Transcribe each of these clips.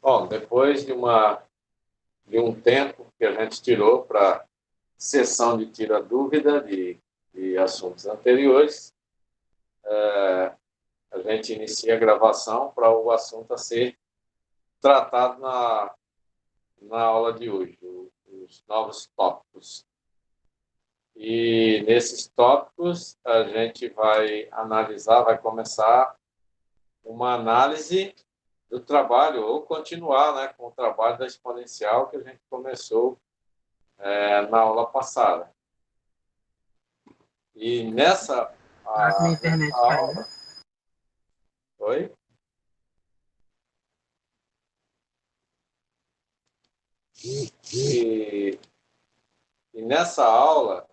Bom, depois de um tempo que a gente tirou para sessão de tira dúvida de assuntos anteriores, a gente inicia a gravação para o assunto a ser tratado na aula de hoje, os novos tópicos. E nesses tópicos a gente vai analisar, vai começar uma análise do trabalho, ou continuar, né, com o trabalho da exponencial que a gente começou na aula passada. E nessa Minha internet aula... Oi? E nessa aula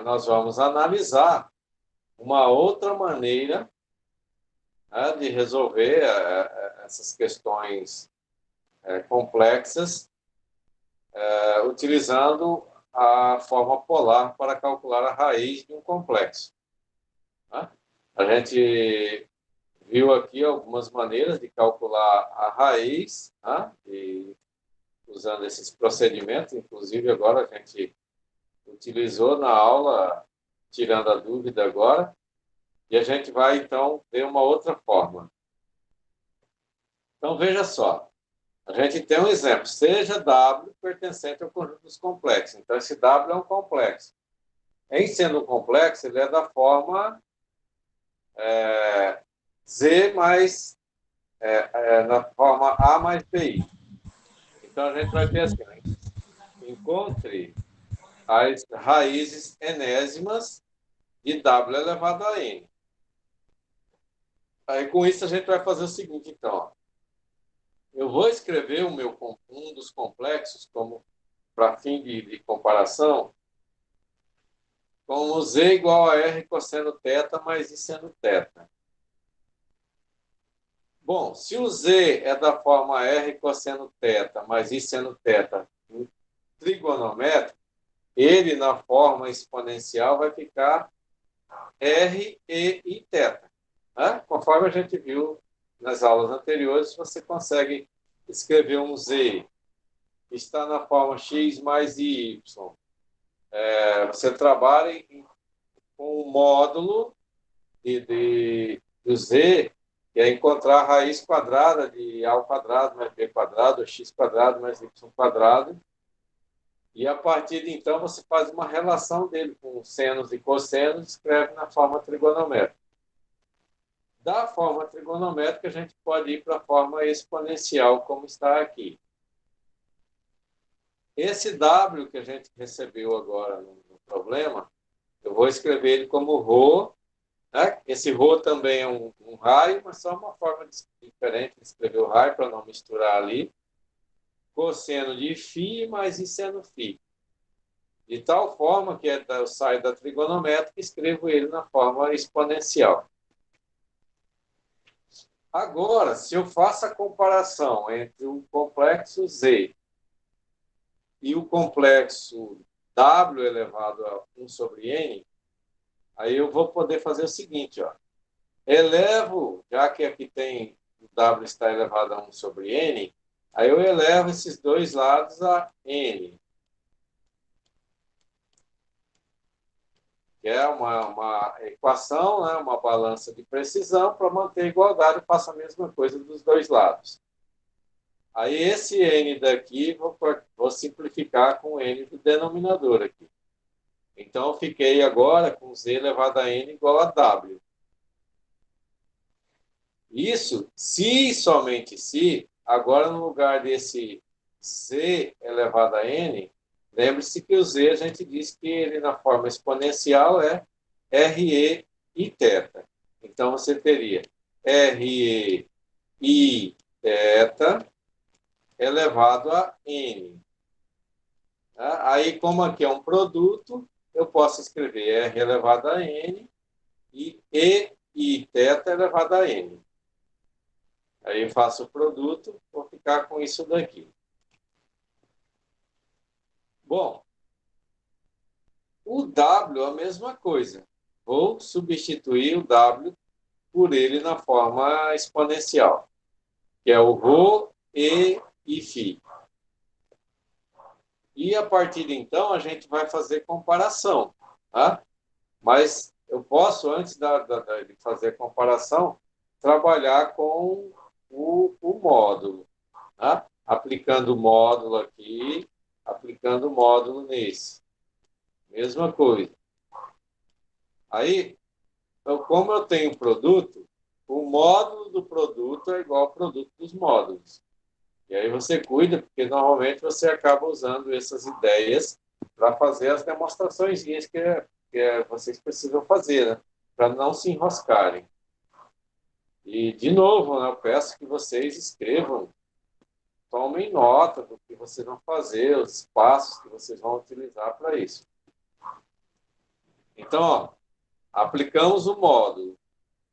nós vamos analisar uma outra maneira de resolver essas questões complexas utilizando a forma polar para calcular a raiz de um complexo. Né? A gente viu aqui algumas maneiras de calcular a raiz, né? E usando esses procedimentos, inclusive agora a gente utilizou na aula, tirando a dúvida agora, e a gente vai, então, ver uma outra forma. Então, veja só, a gente tem um exemplo, seja W pertencente ao conjunto dos complexos. Então, esse W é um complexo. Em sendo um complexo, ele é da forma Z mais, na forma A mais BI. Então, a gente vai ter assim, né? Encontre as raízes enésimas de W elevado a N. Aí, com isso, a gente vai fazer o seguinte, então. Ó. Eu vou escrever um dos complexos como para fim de comparação, como Z igual a R cosseno θ mais I seno θ. Bom, se o Z é da forma R cosseno θ mais I seno θ trigonométrico, ele na forma exponencial vai ficar R, E e θ. Né? Conforme a gente viu nas aulas anteriores, você consegue escrever um Z que está na forma X mais Y. Você trabalha com um módulo do Z, que é encontrar a raiz quadrada de A ao quadrado mais B quadrado, ou X quadrado mais Y quadrado. E a partir de então você faz uma relação dele com senos e cossenos e escreve na forma trigonométrica. Da forma trigonométrica, a gente pode ir para a forma exponencial, como está aqui. Esse W que a gente recebeu agora no problema, eu vou escrever ele como ρ. Né? Esse ρ também é um raio, mas só uma forma diferente de escrever o raio, para não misturar ali. Cosseno de φ mais I seno φ. De tal forma que eu saio da trigonométrica e escrevo ele na forma exponencial. Agora, se eu faço a comparação entre o complexo Z e o complexo W elevado a 1 sobre N, aí eu vou poder fazer o seguinte, ó. Elevo, já que aqui tem o W está elevado a 1 sobre N, aí eu elevo esses dois lados a N. Que é uma equação, né, uma balança de precisão, para manter a igualdade, eu faço a mesma coisa dos dois lados. Aí esse N daqui, vou simplificar com o N do denominador aqui. Então, eu fiquei agora com Z elevado a N igual a W. Isso, se e somente se, agora no lugar desse Z elevado a N, lembre-se que o Z a gente diz que ele na forma exponencial é RE e θ. Então, você teria RE e θ elevado a N. Aí, como aqui é um produto, eu posso escrever R elevado a N e θ elevado a N. Aí eu faço o produto, vou ficar com isso daqui. Bom, o W é a mesma coisa. Vou substituir o W por ele na forma exponencial, que é o ρ e e φ. E a partir de então a gente vai fazer comparação, tá? Mas eu posso, antes de fazer a comparação, trabalhar com o módulo, tá? Aplicando o módulo aqui, aplicando o módulo nesse. Mesma coisa. Aí, então, como eu tenho produto, o módulo do produto é igual ao produto dos módulos. E aí você cuida, porque normalmente você acaba usando essas ideias para fazer as demonstrações vocês precisam fazer, né? Para não se enroscarem. E, de novo, né, eu peço que vocês escrevam, tomem nota do que vocês vão fazer, os passos que vocês vão utilizar para isso. Então, ó, aplicamos o módulo.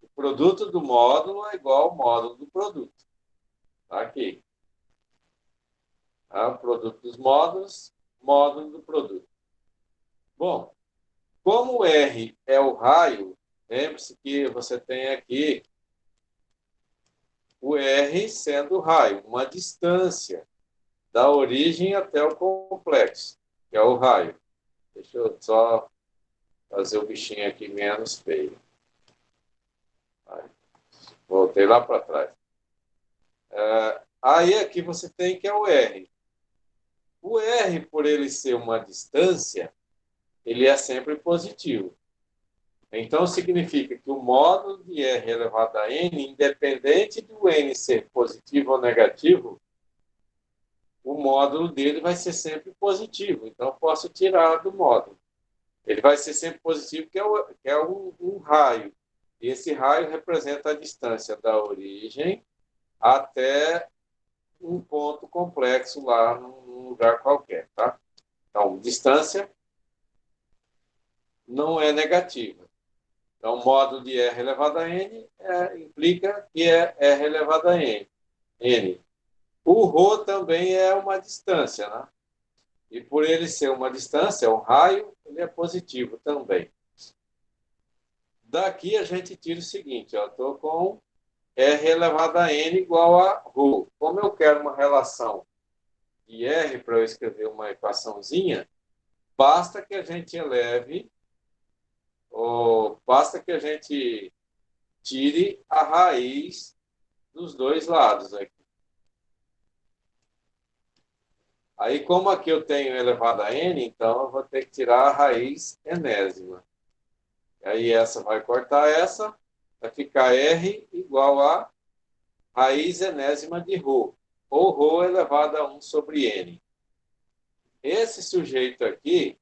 O produto do módulo é igual ao módulo do produto. Tá aqui. Tá? O produto dos módulos, módulo do produto. Bom, como o R é o raio, lembre-se que você tem aqui o R sendo o raio, uma distância da origem até o complexo, que é o raio. Deixa eu só fazer o bichinho aqui menos feio. Voltei lá para trás. Aí aqui você tem que é o R. O R, por ele ser uma distância, ele é sempre positivo. Então, significa que o módulo de R elevado a N, independente do N ser positivo ou negativo, o módulo dele vai ser sempre positivo. Então, eu posso tirar do módulo. Ele vai ser sempre positivo, que é um raio. E esse raio representa a distância da origem até um ponto complexo lá num lugar qualquer, tá? Então, distância não é negativa. Então, o módulo de R elevado a N implica que é R elevado a N. O ρ também é uma distância, né? E por ele ser uma distância, um raio, ele é positivo também. Daqui a gente tira o seguinte, ó, estou com R elevado a N igual a ρ. Como eu quero uma relação de R para eu escrever uma equaçãozinha, basta que a gente eleve, ou basta que a gente tire a raiz dos dois lados aqui. Aí, como aqui eu tenho elevado a n, então eu vou ter que tirar a raiz enésima. Aí essa vai cortar essa, vai ficar r igual a raiz enésima de ρ, ou ρ elevado a 1 sobre n. Esse sujeito aqui,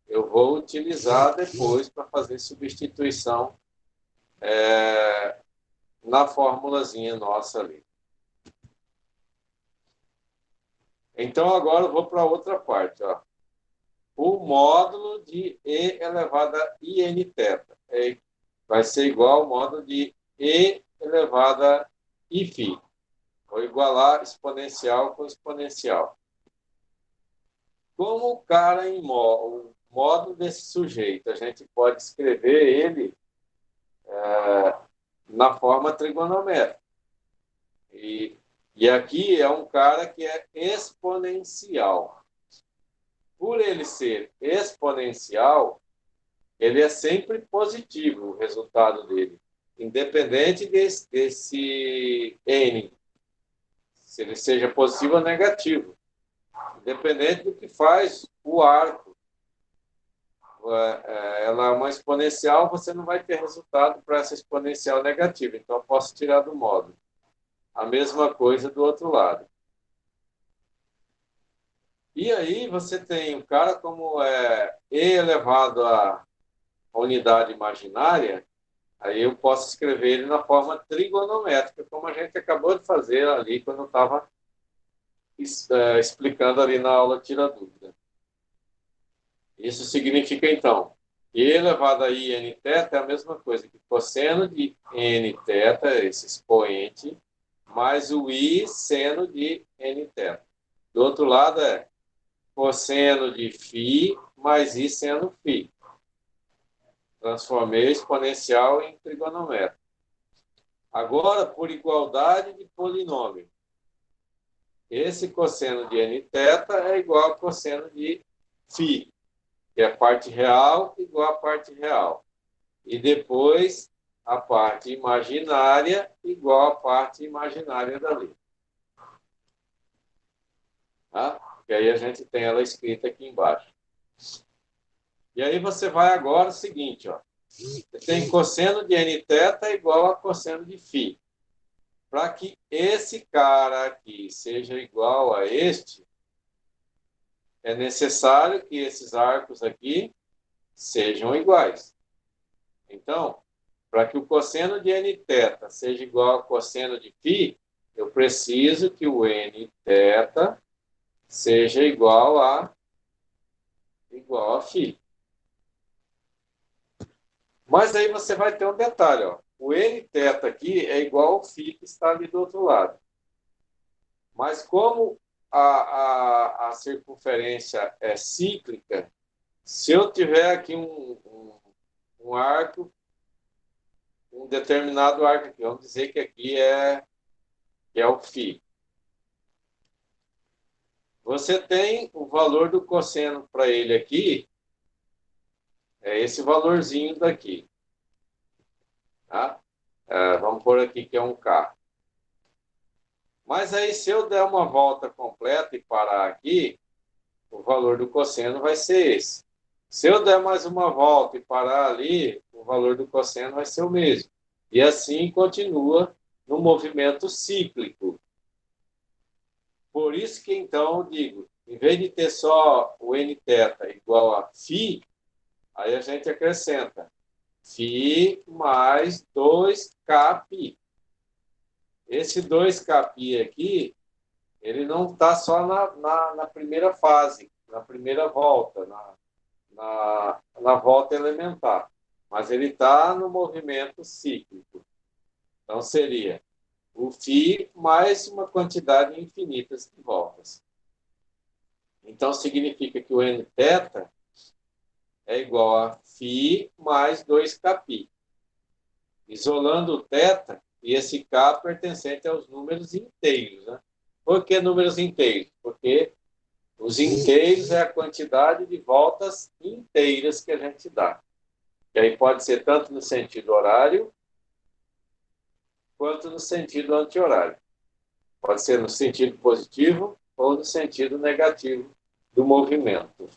eu vou utilizar depois para fazer substituição na formulazinha nossa ali. Então, agora eu vou para outra parte. Ó. O módulo de E elevado a IN θ vai ser igual ao módulo de E elevado a Iφ. Vou igualar exponencial com exponencial. Como o cara em o módulo desse sujeito, a gente pode escrever ele na forma trigonométrica. E aqui é um cara que é exponencial. Por ele ser exponencial, ele é sempre positivo, o resultado dele, independente desse n, se ele seja positivo ou negativo, independente do que faz o arco. Ela é uma exponencial, você não vai ter resultado para essa exponencial negativa, então eu posso tirar do módulo. A mesma coisa do outro lado. E aí você tem um cara como E elevado a unidade imaginária, aí eu posso escrever ele na forma trigonométrica, como a gente acabou de fazer ali quando eu estava explicando ali na aula Tira Dúvida. Isso significa, então, E elevado a IN θ é a mesma coisa que cosseno de N θ, esse expoente, mais o I seno de N θ. Do outro lado é cosseno de φ mais I seno φ. Transformei exponencial em trigonométrico. Agora, por igualdade de polinômio. esse cosseno de n θ é igual a cosseno de φ, que é a parte real igual a parte real. E depois a parte imaginária igual a parte imaginária dali. Tá? E aí a gente tem ela escrita aqui embaixo. E aí você vai agora o seguinte, ó. Você tem cosseno de n θ igual a cosseno de φ. Para que esse cara aqui seja igual a este, é necessário que esses arcos aqui sejam iguais. Então, para que o cosseno de n θ seja igual ao cosseno de φ, eu preciso que o n θ seja igual a φ. Mas aí você vai ter um detalhe, ó. O n θ aqui é igual ao φ que está ali do outro lado. Mas como a circunferência é cíclica, se eu tiver aqui um arco, um determinado arco aqui, vamos dizer que aqui é o φ. Você tem o valor do cosseno para ele aqui, é esse valorzinho daqui. Tá? Vamos pôr aqui que é um K. Mas aí, se eu der uma volta completa e parar aqui, o valor do cosseno vai ser esse. Se eu der mais uma volta e parar ali, o valor do cosseno vai ser o mesmo. E assim continua no movimento cíclico. Por isso que, então, eu digo, em vez de ter só o n θ igual a φ, aí a gente acrescenta φ mais 2kπ. Esse 2kπ aqui, ele não está só na primeira fase, na primeira volta, na volta elementar, mas ele está no movimento cíclico. Então, seria o φ mais uma quantidade infinita de voltas. Então, significa que o n θ é igual a φ mais 2kπ. Isolando o θ, e esse k pertencente aos números inteiros. Né? Por que números inteiros? Porque os inteiros é a quantidade de voltas inteiras que a gente dá. E aí pode ser tanto no sentido horário, quanto no sentido anti-horário. Pode ser no sentido positivo ou no sentido negativo do movimento.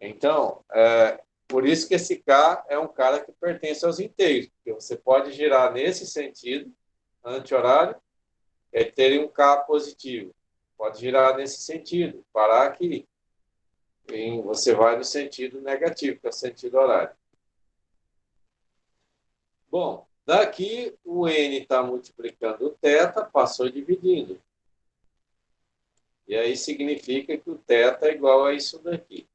Então, por isso que esse K é um cara que pertence aos inteiros, porque você pode girar nesse sentido, anti-horário, ter um K positivo. Pode girar nesse sentido, parar aqui. E você vai no sentido negativo, que é o sentido horário. Bom, daqui o N está multiplicando o θ, passou dividindo. E aí significa que o θ é igual a isso daqui.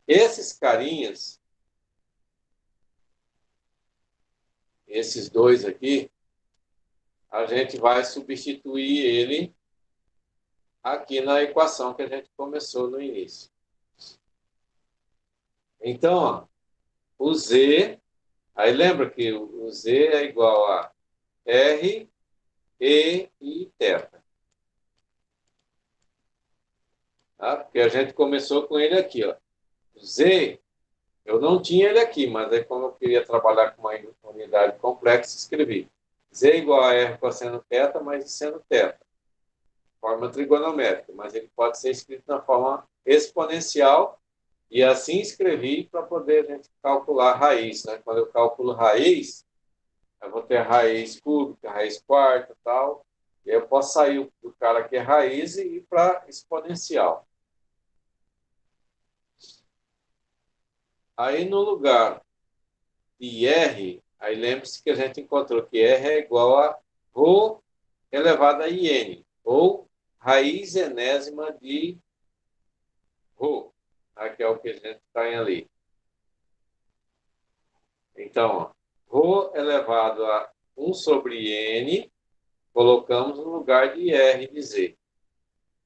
Esses carinhas, esses dois aqui, a gente vai substituir ele aqui na equação que a gente começou no início. Então, ó, o Z, aí lembra que o Z é igual a R, E e θ. Tá? Porque a gente começou com ele aqui, ó. O Z, eu não tinha ele aqui, mas aí como eu queria trabalhar com uma unidade complexa, escrevi Z igual a R cosseno θ mais seno θ. Forma trigonométrica, mas ele pode ser escrito na forma exponencial, e assim escrevi para poder a gente calcular a raiz. Né? Quando eu calculo raiz, eu vou ter raiz cúbica, raiz quarta e tal, e eu posso sair do cara que é raiz e ir para exponencial. Aí no lugar de R, aí lembre-se que a gente encontrou que R é igual a ρ elevado a IN, ou raiz enésima de ρ. Aqui é o que a gente tem ali. Então, ρ elevado a 1 sobre n, colocamos no lugar de r de z.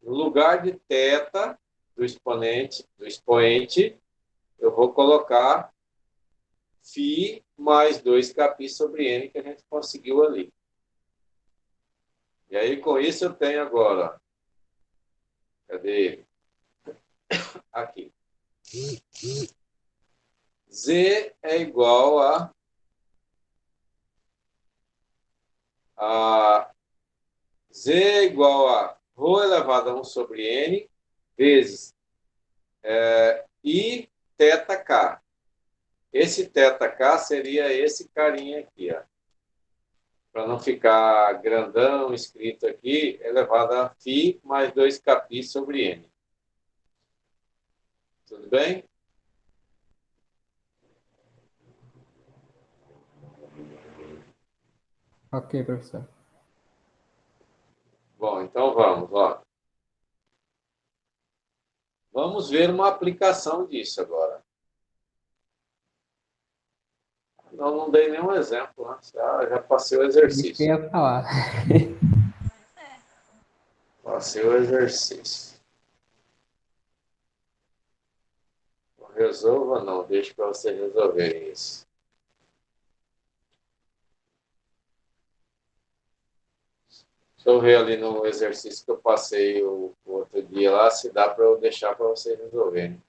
No lugar de θ do expoente, eu vou colocar φ mais 2kπ sobre n, que a gente conseguiu ali. E aí, com isso, eu tenho agora, cadê ele? Aqui. Z é igual a Z é igual a ρ elevado a 1 sobre N vezes I θ K. Esse θ K seria esse carinha aqui, ó. Para não ficar grandão escrito aqui, elevado a φ mais 2kπ sobre N. Tudo bem? Ok, professor. Bom, então vamos, ó. Vamos ver uma aplicação disso agora. Não dei nenhum exemplo, né? Já passei o Isso que eu exercício. ia falar. Passei o exercício. Não resolva, não. Deixe para vocês resolverem isso. Deixa eu ver ali no exercício que eu passei o outro dia lá, se dá para eu deixar para vocês resolverem.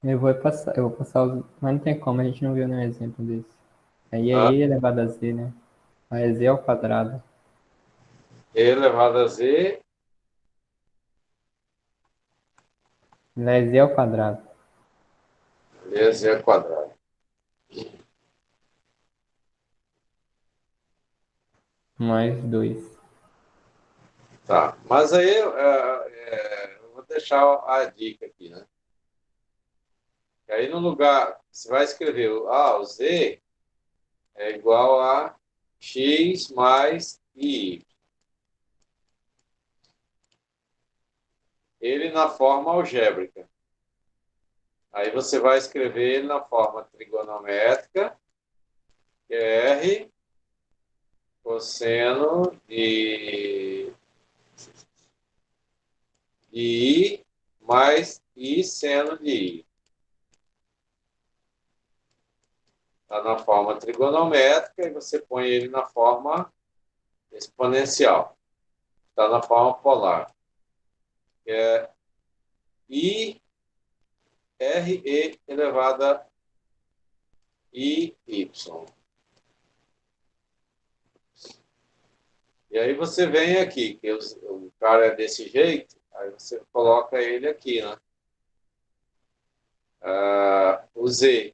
Eu vou passar os. Mas não tem como, a gente não viu nenhum exemplo desse. Aí é Ah, e elevado a z, né? Aí é z ao quadrado. E elevado a z, Lá é z ao quadrado. vezes z quadrado. Mais 2. Tá. Mas aí eu vou deixar a dica aqui, né? E aí no lugar, você vai escrever, o z é igual a x mais y. Ele na forma algébrica. Aí você vai escrever ele na forma trigonométrica, que é R cosseno de I mais I seno de I. Está na forma trigonométrica e você põe ele na forma exponencial. Está na forma polar. Que é I RE elevado a IY. E aí você vem aqui, que o cara é desse jeito, aí você coloca ele aqui, né? O Z.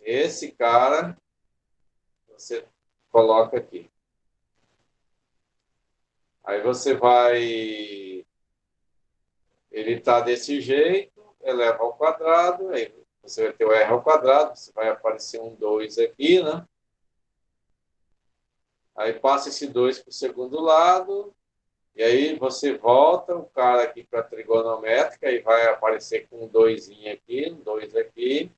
Esse cara, você coloca aqui. Aí você vai. Ele está desse jeito, eleva ao quadrado, aí você vai ter o R ao quadrado, você vai aparecer um 2 aqui, né? Aí passa esse 2 para o segundo lado, e aí você volta o cara aqui para a trigonométrica e vai aparecer com um 2 aqui, um 2 aqui.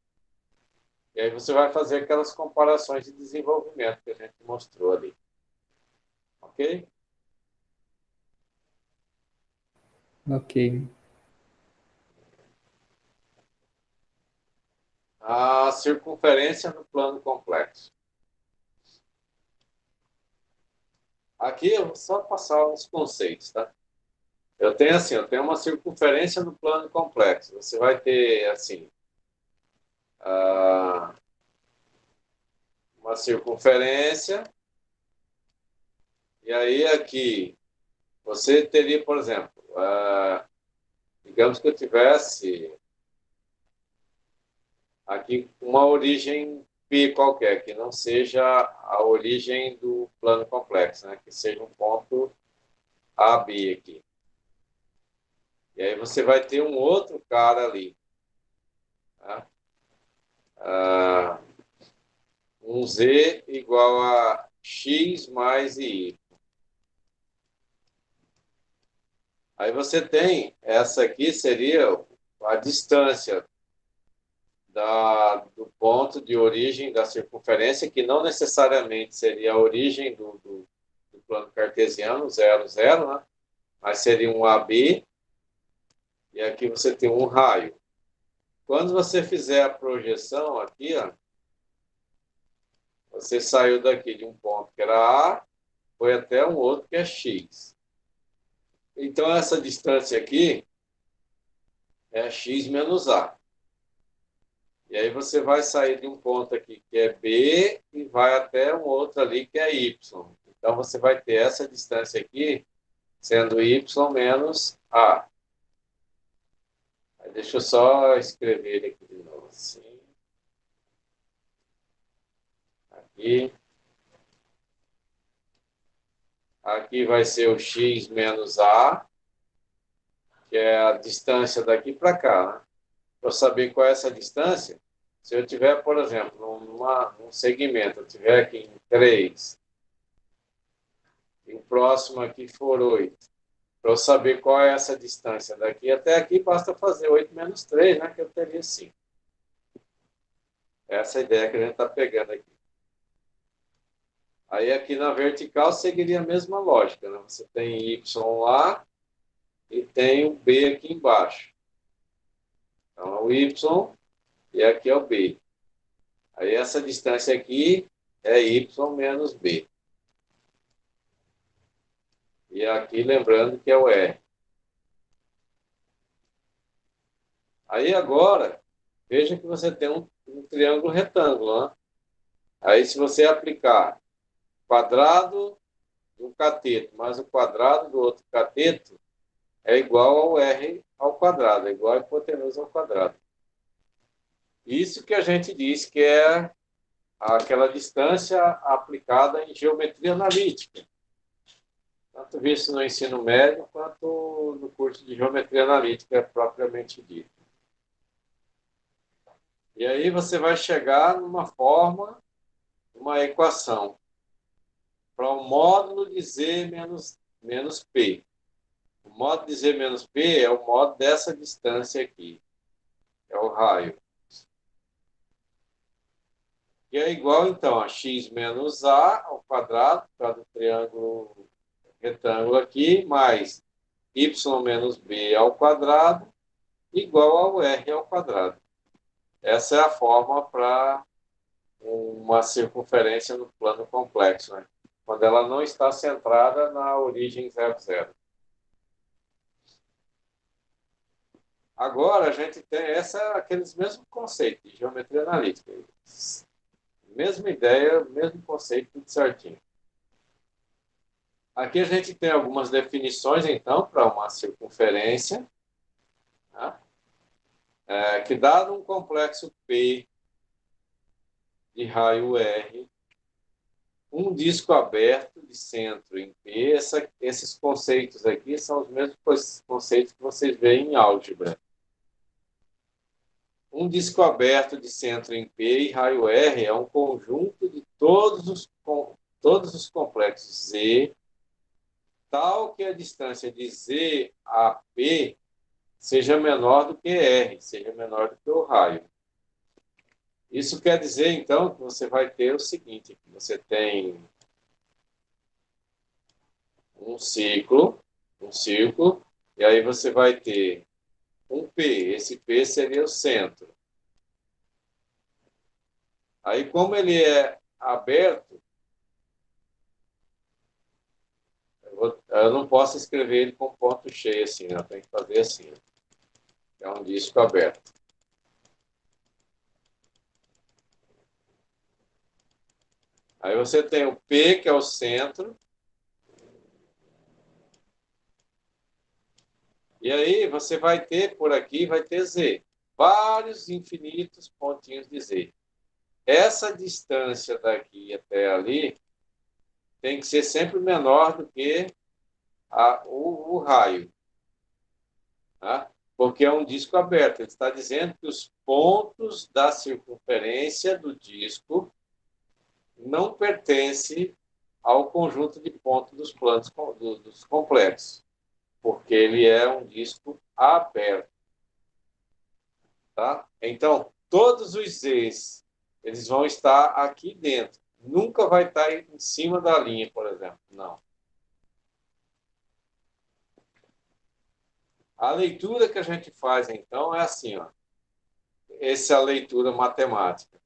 E aí você vai fazer aquelas comparações de desenvolvimento que a gente mostrou ali. Ok? Ok. A circunferência no plano complexo. Aqui eu vou só passar uns conceitos, tá? Eu tenho uma circunferência no plano complexo. Você vai ter, assim, ah, uma circunferência, e aí aqui você teria, por exemplo, digamos que eu tivesse aqui uma origem π qualquer, que não seja a origem do plano complexo, né? Que seja um ponto AB aqui. E aí você vai ter um outro cara ali, tá? Um Z igual a X mais Y. Aí você tem, essa aqui seria a distância do ponto de origem da circunferência, que não necessariamente seria a origem do plano cartesiano, 0, 0, né? Mas seria um AB, e aqui você tem um raio. Quando você fizer a projeção aqui, ó, Você saiu daqui de um ponto que era A, foi até um outro que é X. Então, essa distância aqui é X menos A. E aí você vai sair de um ponto aqui que é B e vai até um outro ali que é Y. Então, você vai ter essa distância aqui sendo Y menos A. Aí deixa eu só escrever ele aqui de novo. Assim, aqui. Aqui vai ser o X menos A, que é a distância daqui para cá, né? Para saber qual é essa distância, se eu tiver, por exemplo, num segmento, eu tiver aqui em 3 e o próximo aqui for 8, para eu saber qual é essa distância daqui até aqui, basta fazer 8 menos 3, né, que eu teria 5. Essa é a ideia que a gente está pegando aqui. Aí aqui na vertical seguiria a mesma lógica, né? Você tem Y lá e tem o B aqui embaixo. Então, é o Y e aqui é o B. Aí essa distância aqui é Y menos B. E aqui lembrando que é o R. Aí agora, veja que você tem um triângulo retângulo, né? Aí se você aplicar quadrado de um cateto mais o quadrado do outro cateto, é igual ao R ao quadrado, é igual a hipotenusa ao quadrado. Isso que a gente diz que é aquela distância aplicada em geometria analítica. Tanto visto no ensino médio quanto no curso de geometria analítica propriamente dito. E aí você vai chegar numa forma, uma equação, para o módulo de z menos p. O módulo de z menos p é o módulo dessa distância aqui, é o raio. E é igual, então, a x menos a ao quadrado, por causa do triângulo retângulo aqui, mais y menos b ao quadrado, igual ao r ao quadrado. Essa é a forma para uma circunferência no plano complexo, né? Quando ela não está centrada na origem 0,0. Agora, a gente tem aqueles mesmos conceitos de geometria analítica. Mesma ideia, mesmo conceito, tudo certinho. Aqui a gente tem algumas definições, então, para uma circunferência, né? Que dado um complexo P de raio R, um disco aberto de centro em P, esses conceitos aqui são os mesmos conceitos que vocês veem em álgebra. Um disco aberto de centro em P e raio R é um conjunto de todos os complexos Z, tal que a distância de Z a P seja menor do que R, seja menor do que o raio. Isso quer dizer, então, que você vai ter o seguinte, que você tem um círculo, e aí você vai ter um P. Esse P seria o centro. Aí, como ele é aberto, eu não posso escrever ele com ponto cheio assim, eu tenho que fazer assim. É um disco aberto. Aí você tem o P, que é o centro. E aí você vai ter, por aqui, vai ter Z. Vários infinitos pontinhos de Z. Essa distância daqui até ali tem que ser sempre menor do que o raio. Tá? Porque é um disco aberto. Ele está dizendo que os pontos da circunferência do disco não pertencem ao conjunto de pontos dos planos dos complexos, porque ele é um disco aberto. Tá? Então, todos os Z's, eles vão estar aqui dentro. Nunca vai estar em cima da linha, por exemplo. Não. A leitura que a gente faz, então, é assim, ó. Essa é a leitura matemática.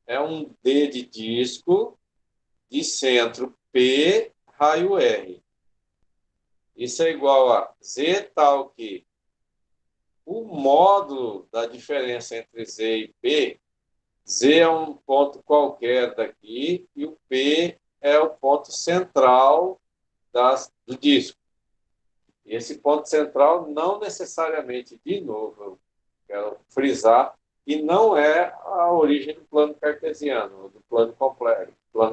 é um D de disco de centro P, raio R. Isso é igual a Z tal que o módulo da diferença entre Z e P, Z é um ponto qualquer daqui e o P é o ponto central do disco. E esse ponto central não necessariamente, de novo, eu quero frisar, e não é a origem do plano cartesiano, do plano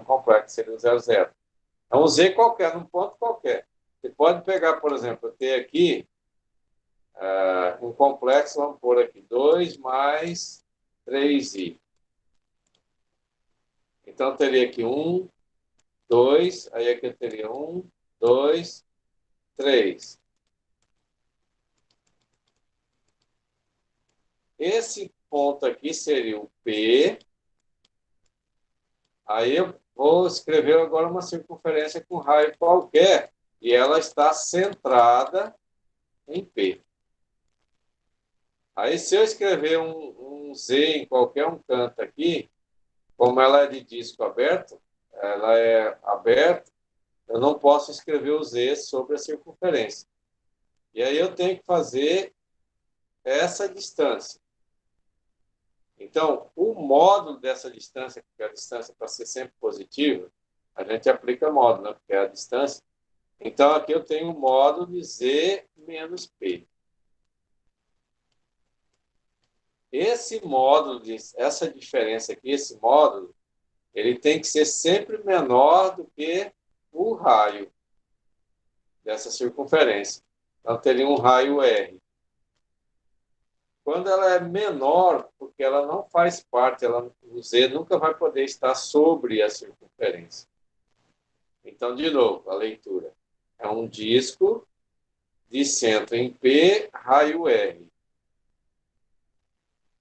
complexo seria o 0,0. É um Z qualquer, num ponto qualquer. Você pode pegar, por exemplo, eu tenho aqui um complexo, vamos pôr aqui, 2 mais 3i. Então, eu teria aqui 1, 2, aí aqui eu teria 1, 2, 3. Esse ponto aqui seria o P. Aí eu vou escrever agora uma circunferência com raio qualquer, e ela está centrada em P. Aí, se eu escrever um Z em qualquer um canto aqui, como ela é de disco aberto, ela é aberta, eu não posso escrever o Z sobre a circunferência. E aí eu tenho que fazer essa distância. Então, o módulo dessa distância, porque a distância para ser sempre positiva, a gente aplica módulo, né? Porque é a distância. Então, aqui eu tenho o módulo de Z menos P. Esse módulo, essa diferença aqui, esse módulo, ele tem que ser sempre menor do que o raio dessa circunferência. Então, teria um raio R. Quando ela é menor, porque ela não faz parte, o Z nunca vai poder estar sobre a circunferência. Então, de novo, a leitura. É um disco de centro em P, raio R.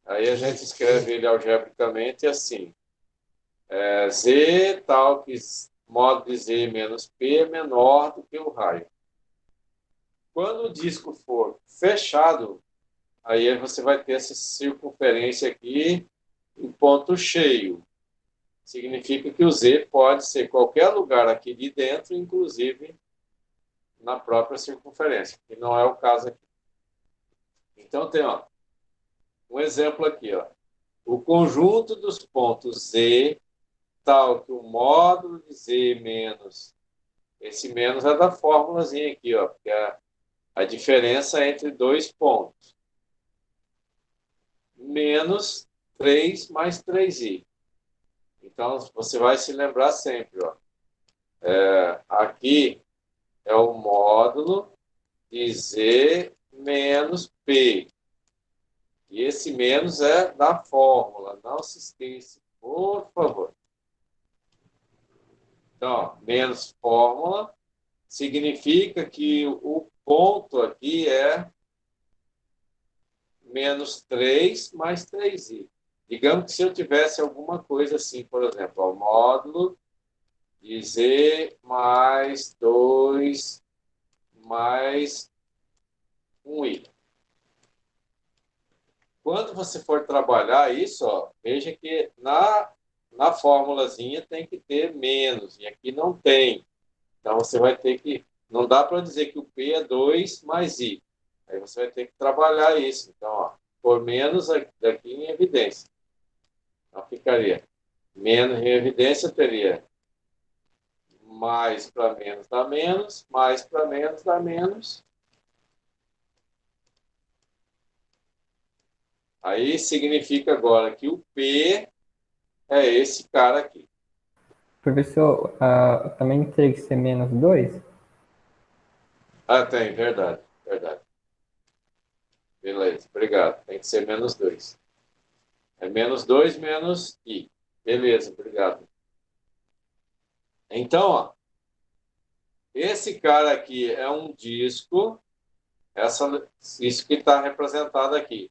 Aí a gente escreve ele algebricamente assim. Z tal que modo de Z menos P é menor do que o raio. Quando o disco for fechado, aí você vai ter essa circunferência aqui em ponto cheio. Significa que o Z pode ser qualquer lugar aqui de dentro, inclusive na própria circunferência, que não é o caso aqui. Então, tem um exemplo aqui. O conjunto dos pontos Z, tal que o módulo de Z menos, esse menos é da fórmulazinha aqui, porque a diferença é entre dois pontos, menos 3 mais 3i. Então, você vai se lembrar sempre, aqui é o módulo de Z menos P. E esse menos é da fórmula, não se esqueça, por favor. Então, menos fórmula significa que o ponto aqui é menos 3 mais 3i. Digamos que se eu tivesse alguma coisa assim, por exemplo, o módulo de Z mais 2 mais 1i. Quando você for trabalhar isso, veja que na fórmulazinha tem que ter menos, e aqui não tem. Então, você vai ter que... Não dá para dizer que o P é 2 mais I. Aí você vai ter que trabalhar isso. Então, por menos daqui em evidência. Então, ficaria menos em evidência, teria mais para menos dá menos, mais para menos dá menos. Aí significa agora que o P é esse cara aqui. Professor, também teria que ser menos 2? Ah, tem, verdade, verdade. Beleza, obrigado. Tem que ser menos 2. É menos 2 menos I. Beleza, obrigado. Então, esse cara aqui é um disco, isso que está representado aqui.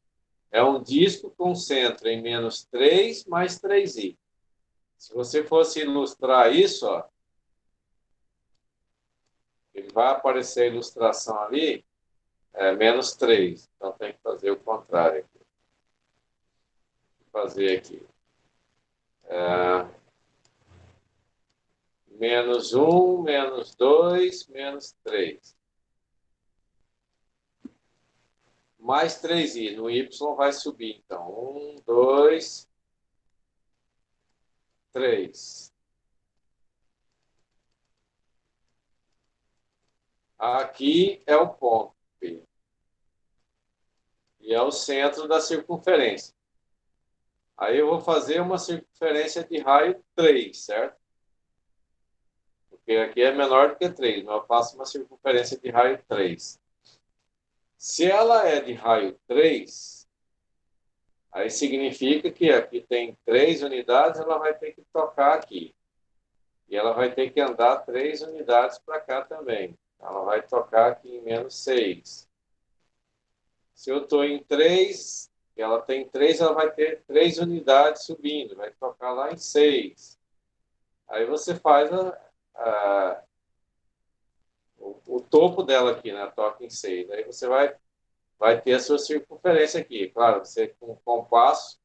É um disco com centro em menos 3 mais 3i. Se você fosse ilustrar isso, ele vai aparecer a ilustração ali, menos 3. Então tem que fazer o contrário aqui. Vou fazer aqui. Menos 1, menos 2, menos 3. Mais 3i. No y vai subir, então. 1, 2, 3. Aqui é o ponto P. E é o centro da circunferência. Aí eu vou fazer uma circunferência de raio 3, certo? Porque aqui é menor do que 3, mas eu faço uma circunferência de raio 3. Se ela é de raio 3, aí significa que aqui tem 3 unidades, ela vai ter que tocar aqui. E ela vai ter que andar 3 unidades para cá também. Ela vai tocar aqui em menos 6. Se eu estou em 3, ela tem 3, ela vai ter 3 unidades subindo, vai tocar lá em 6. Aí você faz o topo dela aqui, né? Toca em 6. Aí você vai ter a sua circunferência aqui. Claro, você com o compasso,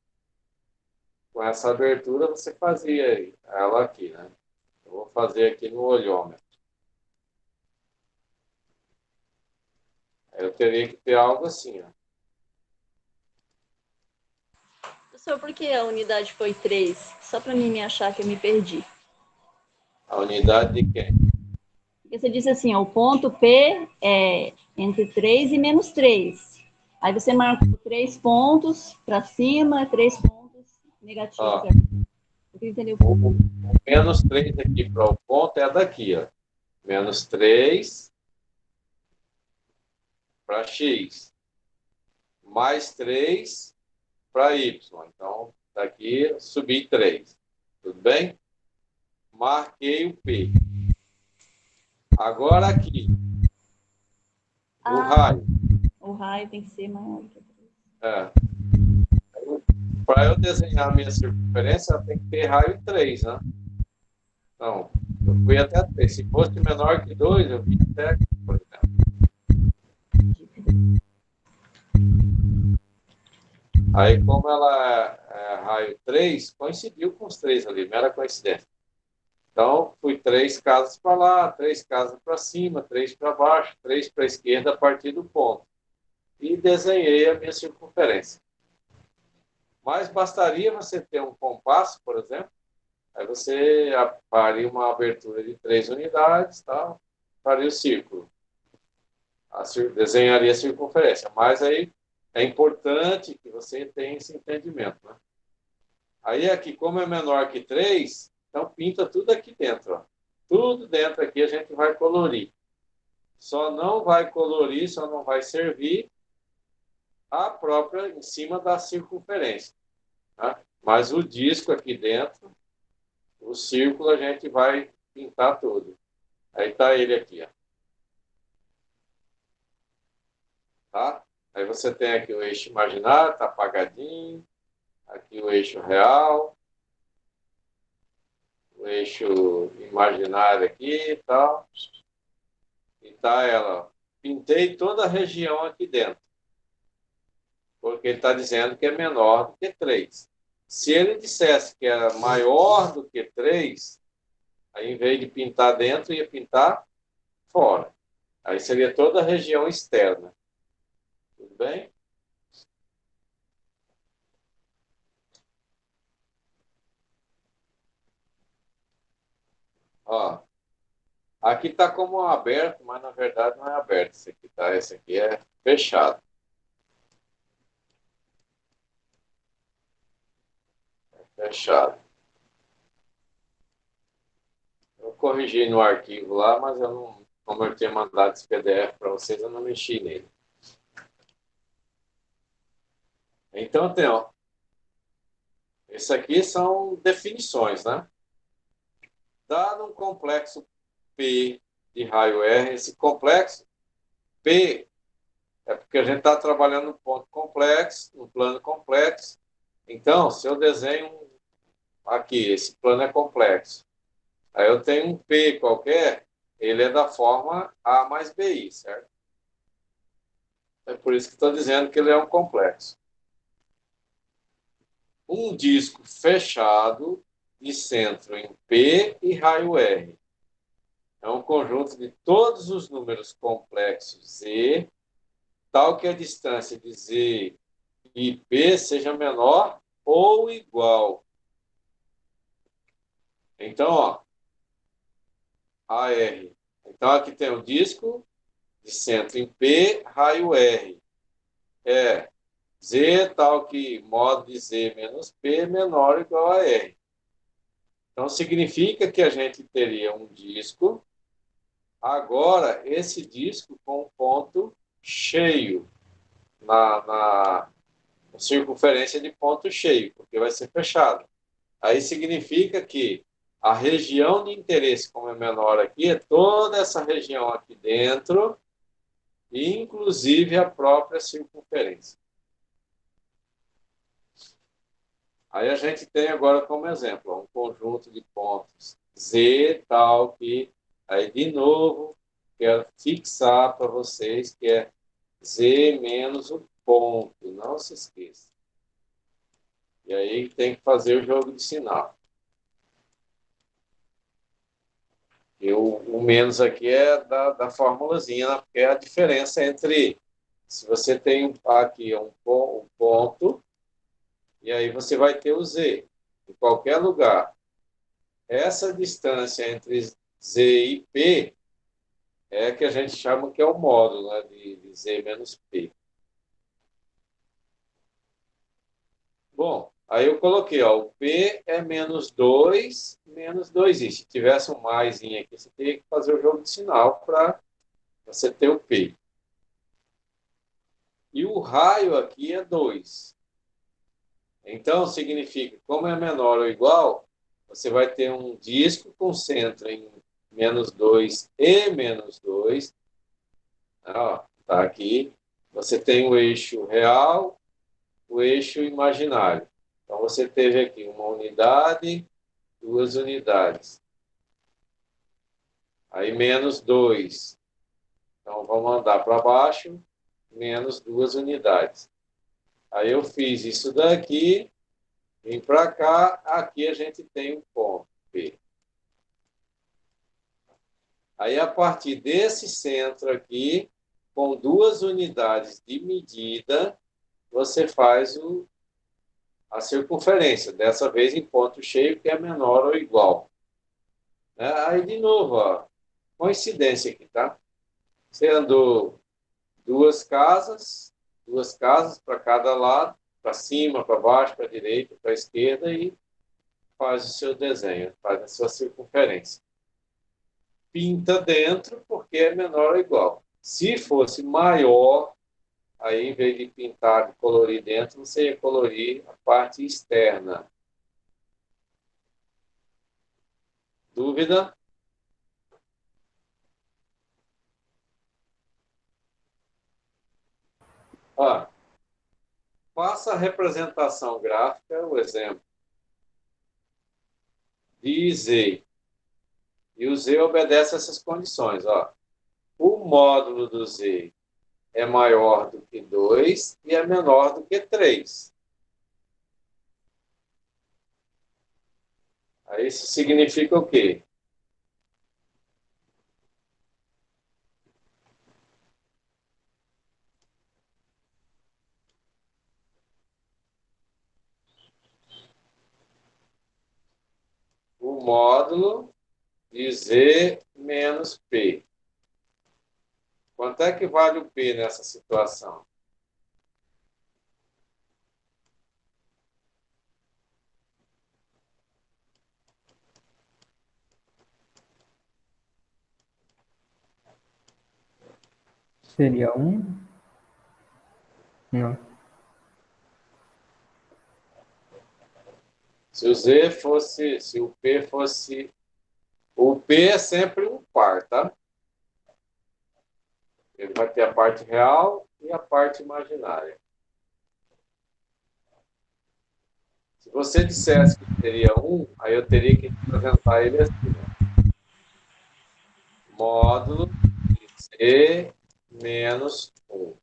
com essa abertura, você fazia ela aqui, né? Eu vou fazer aqui no olhômetro. Eu teria que ter algo assim, ó. Professor, por que a unidade foi 3? Só para mim me achar que eu me perdi. A unidade de quem? Porque você disse assim, ó, o ponto P é entre 3 e menos 3. Aí você marcou 3 pontos para cima, 3 pontos negativos. Ó, eu queria entender o menos 3 aqui para o ponto é daqui, ó. Menos 3 para x. Mais 3 para y. Então, daqui subi 3. Tudo bem? Marquei o P. Agora aqui. O raio. O raio tem que ser maior que 3. Para eu desenhar a minha circunferência, tem que ter raio 3, né? Então, eu fui até 3. Se fosse menor que 2, eu vim até aqui, por exemplo. Aí, como ela é raio 3, coincidiu com os 3 ali, mera coincidência. Então, fui 3 casas para lá, 3 casas para cima, 3 para baixo, 3 para a esquerda a partir do ponto. E desenhei a minha circunferência. Mas bastaria você ter um compasso, por exemplo, aí você faria uma abertura de 3 unidades, tá? Faria o círculo. Desenharia a circunferência. Mas aí é importante que você tenha esse entendimento, né? Aí aqui, como é menor que 3, então pinta tudo aqui dentro, ó. Tudo dentro aqui a gente vai colorir. Só não vai colorir, só não vai servir a própria em cima da circunferência, tá? Mas o disco aqui dentro, o círculo, a gente vai pintar todo. Aí está ele aqui, ó. Tá? Aí você tem aqui o eixo imaginário, está apagadinho. Aqui o eixo real. O eixo imaginário aqui e tal. E tá ela. Pintei toda a região aqui dentro. Porque ele está dizendo que é menor do que 3. Se ele dissesse que era maior do que 3, aí em vez de pintar dentro, ia pintar fora. Aí seria toda a região externa. Tudo bem? Ó, aqui está como aberto, mas na verdade não é aberto. Esse aqui, tá? Esse aqui é fechado. Fechado. Eu corrigi no arquivo lá, mas eu não, como eu tinha mandado esse PDF para vocês, eu não mexi nele. Então tem, ó. Isso aqui são definições, né? Dado um complexo P de raio R, esse complexo P é porque a gente está trabalhando no ponto complexo, no plano complexo. Então, se eu desenho aqui, esse plano é complexo. Aí eu tenho um P qualquer, ele é da forma A mais BI, certo? É por isso que estou dizendo que ele é um complexo. Um disco fechado de centro em P e raio R. É um conjunto de todos os números complexos Z, tal que a distância de Z e P seja menor ou igual. Então, ó, AR. Então, aqui tem o disco de centro em P, raio R. É Z tal que modo de Z menos P menor ou igual a R. Então, significa que a gente teria um disco, agora, esse disco com um ponto cheio na circunferência de ponto cheio, porque vai ser fechado. Aí significa que a região de interesse, como é menor aqui, é toda essa região aqui dentro, inclusive a própria circunferência. Aí a gente tem agora como exemplo um conjunto de pontos Z tal que, aí de novo, quero fixar para vocês que é Z menos o ponto, não se esqueça. E aí tem que fazer o jogo de sinal. E o menos aqui é da formulazinha, né? Porque é a diferença entre, se você tem aqui um ponto, e aí você vai ter o Z, em qualquer lugar. Essa distância entre Z e P é que a gente chama que é o módulo, né, de Z menos P. Bom, aí eu coloquei, ó, o P é menos 2i. Se tivesse um mais aqui, você teria que fazer o jogo de sinal para você ter o P. E o raio aqui é 2. Então, significa, como é menor ou igual, você vai ter um disco com centro em menos 2 e menos 2. Está aqui. Você tem o eixo real, o eixo imaginário. Então, você teve aqui uma unidade, duas unidades. Aí, menos 2. Então, vamos andar para baixo, menos duas unidades. Aí, eu fiz isso daqui, vim para cá, aqui a gente tem um ponto P. Aí, a partir desse centro aqui, com duas unidades de medida, você faz a circunferência, dessa vez em ponto cheio, que é menor ou igual. Aí, de novo, ó, coincidência aqui, tá? Você andou duas casas para cada lado, para cima, para baixo, para a direita, para a esquerda, e faz o seu desenho, faz a sua circunferência. Pinta dentro, porque é menor ou igual. Se fosse maior, aí, em vez de pintar, de colorir dentro, você ia colorir a parte externa. Dúvida? Ó, faça a representação gráfica, o exemplo, de Z. E o Z obedece a essas condições. Ó. O módulo do Z é maior do que 2 e é menor do que 3. Aí isso significa o quê? O módulo de Z menos P. Quanto é que vale o P nessa situação? Seria um? Não. Se o Z fosse, se o P fosse... O P é sempre um par, tá? Ele vai ter a parte real e a parte imaginária. Se você dissesse que teria um, aí eu teria que representar ele assim, ó. Módulo de C menos 1.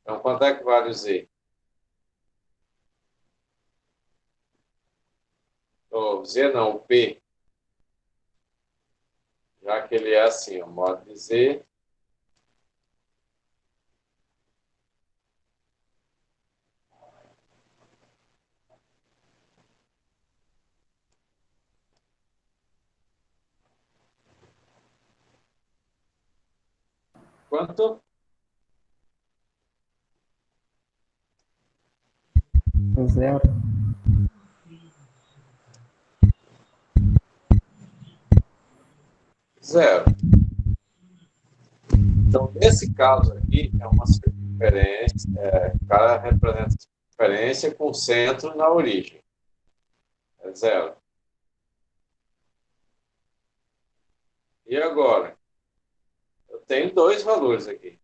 Então, quanto é que vale o Z? O Z não, o P. Já que ele é assim, o modo de Z. Quanto? Zero. Zero. Então, nesse caso aqui, é uma circunferência, o cara representa a circunferência com centro na origem. É zero. E agora? Eu tenho dois valores aqui.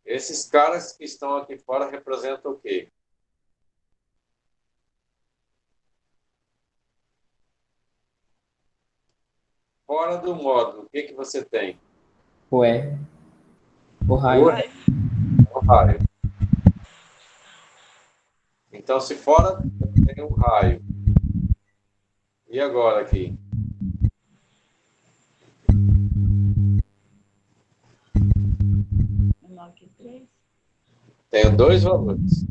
Esses caras que estão aqui fora representam o quê? Fora do módulo, o que que você tem? O R. O raio. O raio. Então, se fora eu tenho um raio. E agora aqui? Menor que 3. Tenho dois valores.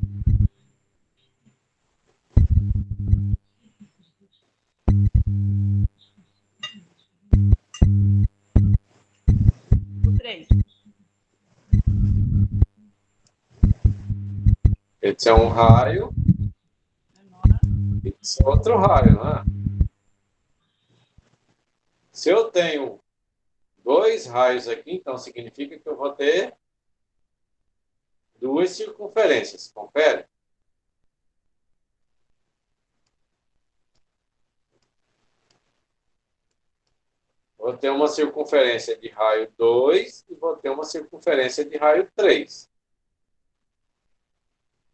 O 3. Esse é um raio, Menor. esse é outro raio, não é? Se eu tenho dois raios aqui, então significa que eu vou ter duas circunferências. Confere? Vou ter uma circunferência de raio 2 e vou ter uma circunferência de raio 3.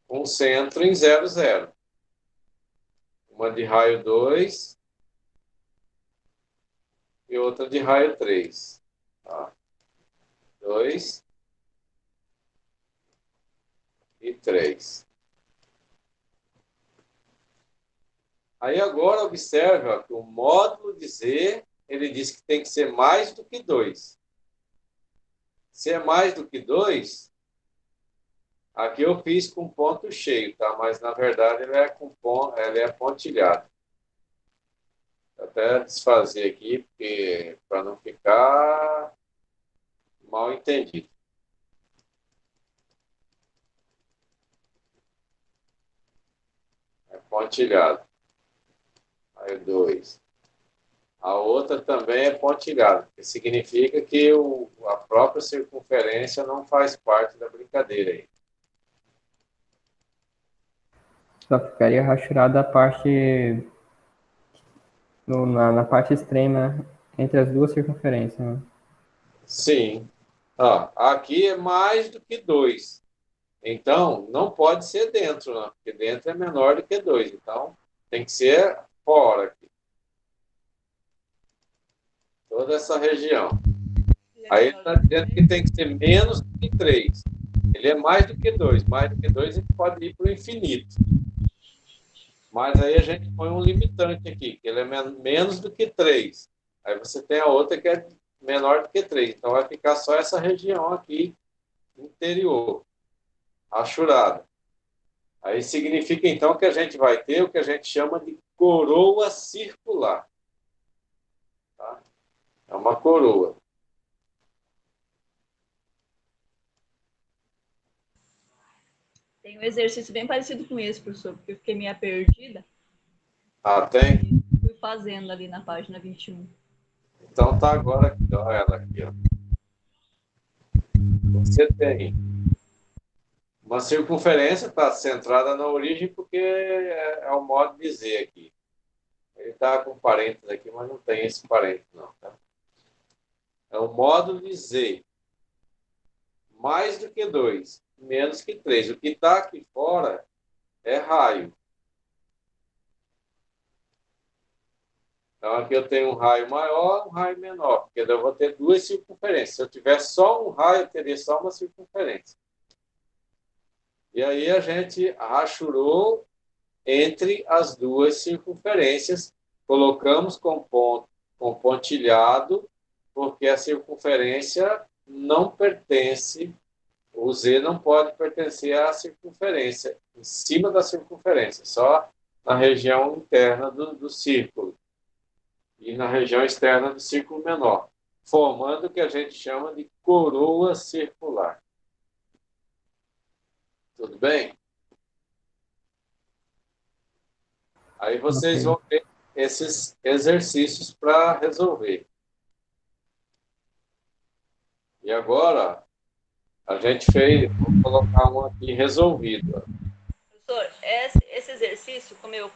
Com centro em 0, 0. Uma de raio 2 e outra de raio 3. Tá? 2 e 3. Aí agora observe ó, que o módulo de Z, ele diz que tem que ser mais do que 2. Se é mais do que 2, aqui eu fiz com ponto cheio, tá? Mas na verdade ele é com ponto, ele é pontilhado. Vou até desfazer aqui, porque para não ficar mal entendido. É pontilhado. Aí 2. A outra também é pontilhada, que significa que a própria circunferência não faz parte da brincadeira aí. Só ficaria rachurada a parte na parte extrema entre as duas circunferências, né? Sim. Ó, aqui é mais do que 2. Então, não pode ser dentro, né? Porque dentro é menor do que 2. Então, tem que ser fora aqui. Toda essa região. Aí ele está dizendo que tem que ser menos do que 3. Ele é mais do que 2. Mais do que 2, ele pode ir para o infinito. Mas aí a gente põe um limitante aqui, que ele é menos do que 3. Aí você tem a outra que é menor do que 3. Então vai ficar só essa região aqui, interior, rachurada. Aí significa então que a gente vai ter o que a gente chama de coroa circular. Tá? É uma coroa. Tem um exercício bem parecido com esse, professor, porque eu fiquei meio perdida. Ah, tem? Fui fazendo ali na página 21. Então tá agora aqui, ó, ela aqui, ó. Você tem uma circunferência, está centrada na origem porque é o modo de Z aqui. Ele está com parênteses aqui, mas não tem esse parênteses não, tá? É o módulo de Z. Mais do que 2, menos que 3. O que está aqui fora é raio. Então, aqui eu tenho um raio maior, um raio menor, porque eu vou ter duas circunferências. Se eu tivesse só um raio, eu teria só uma circunferência. E aí a gente rachurou entre as duas circunferências, colocamos com pontilhado, porque a circunferência não pertence, o Z não pode pertencer à circunferência, em cima da circunferência, só na região interna do círculo e na região externa do círculo menor, formando o que a gente chama de coroa circular. Tudo bem? Aí vocês vão ter esses exercícios para resolver. E agora, a gente fez, vou colocar um aqui resolvido. Professor, esse exercício, como eu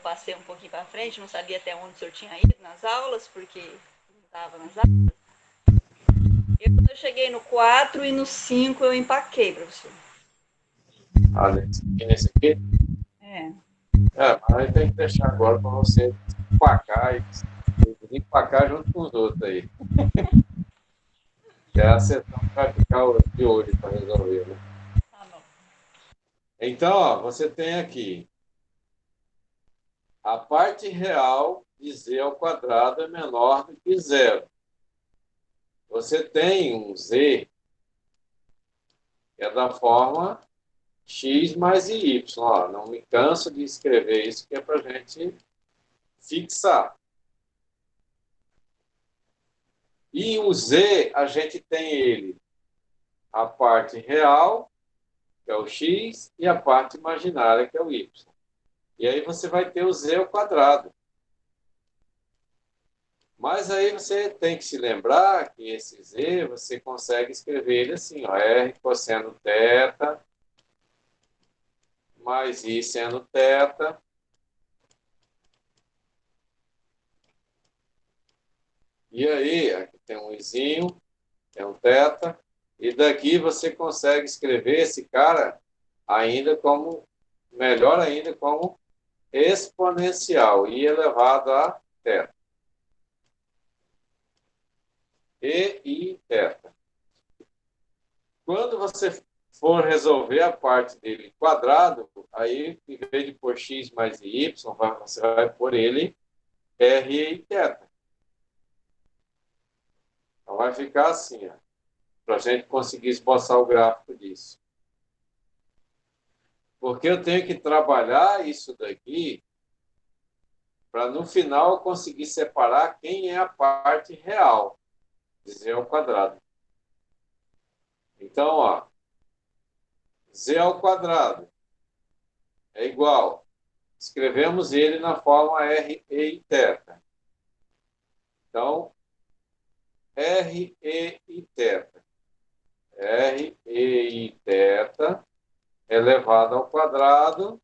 passei um pouquinho para frente, não sabia até onde o senhor tinha ido nas aulas, porque não estava nas aulas. Quando eu cheguei no 4 e no 5, eu empaquei, professor. Ah, nesse aqui? É. Mas tem que deixar agora para você empacar e empacar junto com os outros aí. Que é a sessão que vai ficar de olho para resolver, né? Tá bom. Então, ó, você tem aqui a parte real de z ao quadrado é menor do que zero. Você tem um z que é da forma x mais y. Ó, não me canso de escrever isso, que é para a gente fixar. E o z, a gente tem ele, a parte real, que é o x, e a parte imaginária, que é o y. E aí você vai ter o z ao quadrado. Mas aí você tem que se lembrar que esse z, você consegue escrever ele assim, ó, r cosseno θ mais i seno θ e aí, aqui tem um izinho, tem um θ, e daqui você consegue escrever esse cara ainda como, melhor ainda, como exponencial, i elevado a θ. E i θ. Quando você for resolver a parte dele quadrado, aí, em vez de pôr x mais y, você vai pôr ele r e θ. Então, vai ficar assim, para a gente conseguir esboçar o gráfico disso. Porque eu tenho que trabalhar isso daqui para, no final, eu conseguir separar quem é a parte real de z ao quadrado. Então, ó, z ao quadrado é igual. Escrevemos ele na forma r e θ. Então, r e θ. r e θ elevado ao quadrado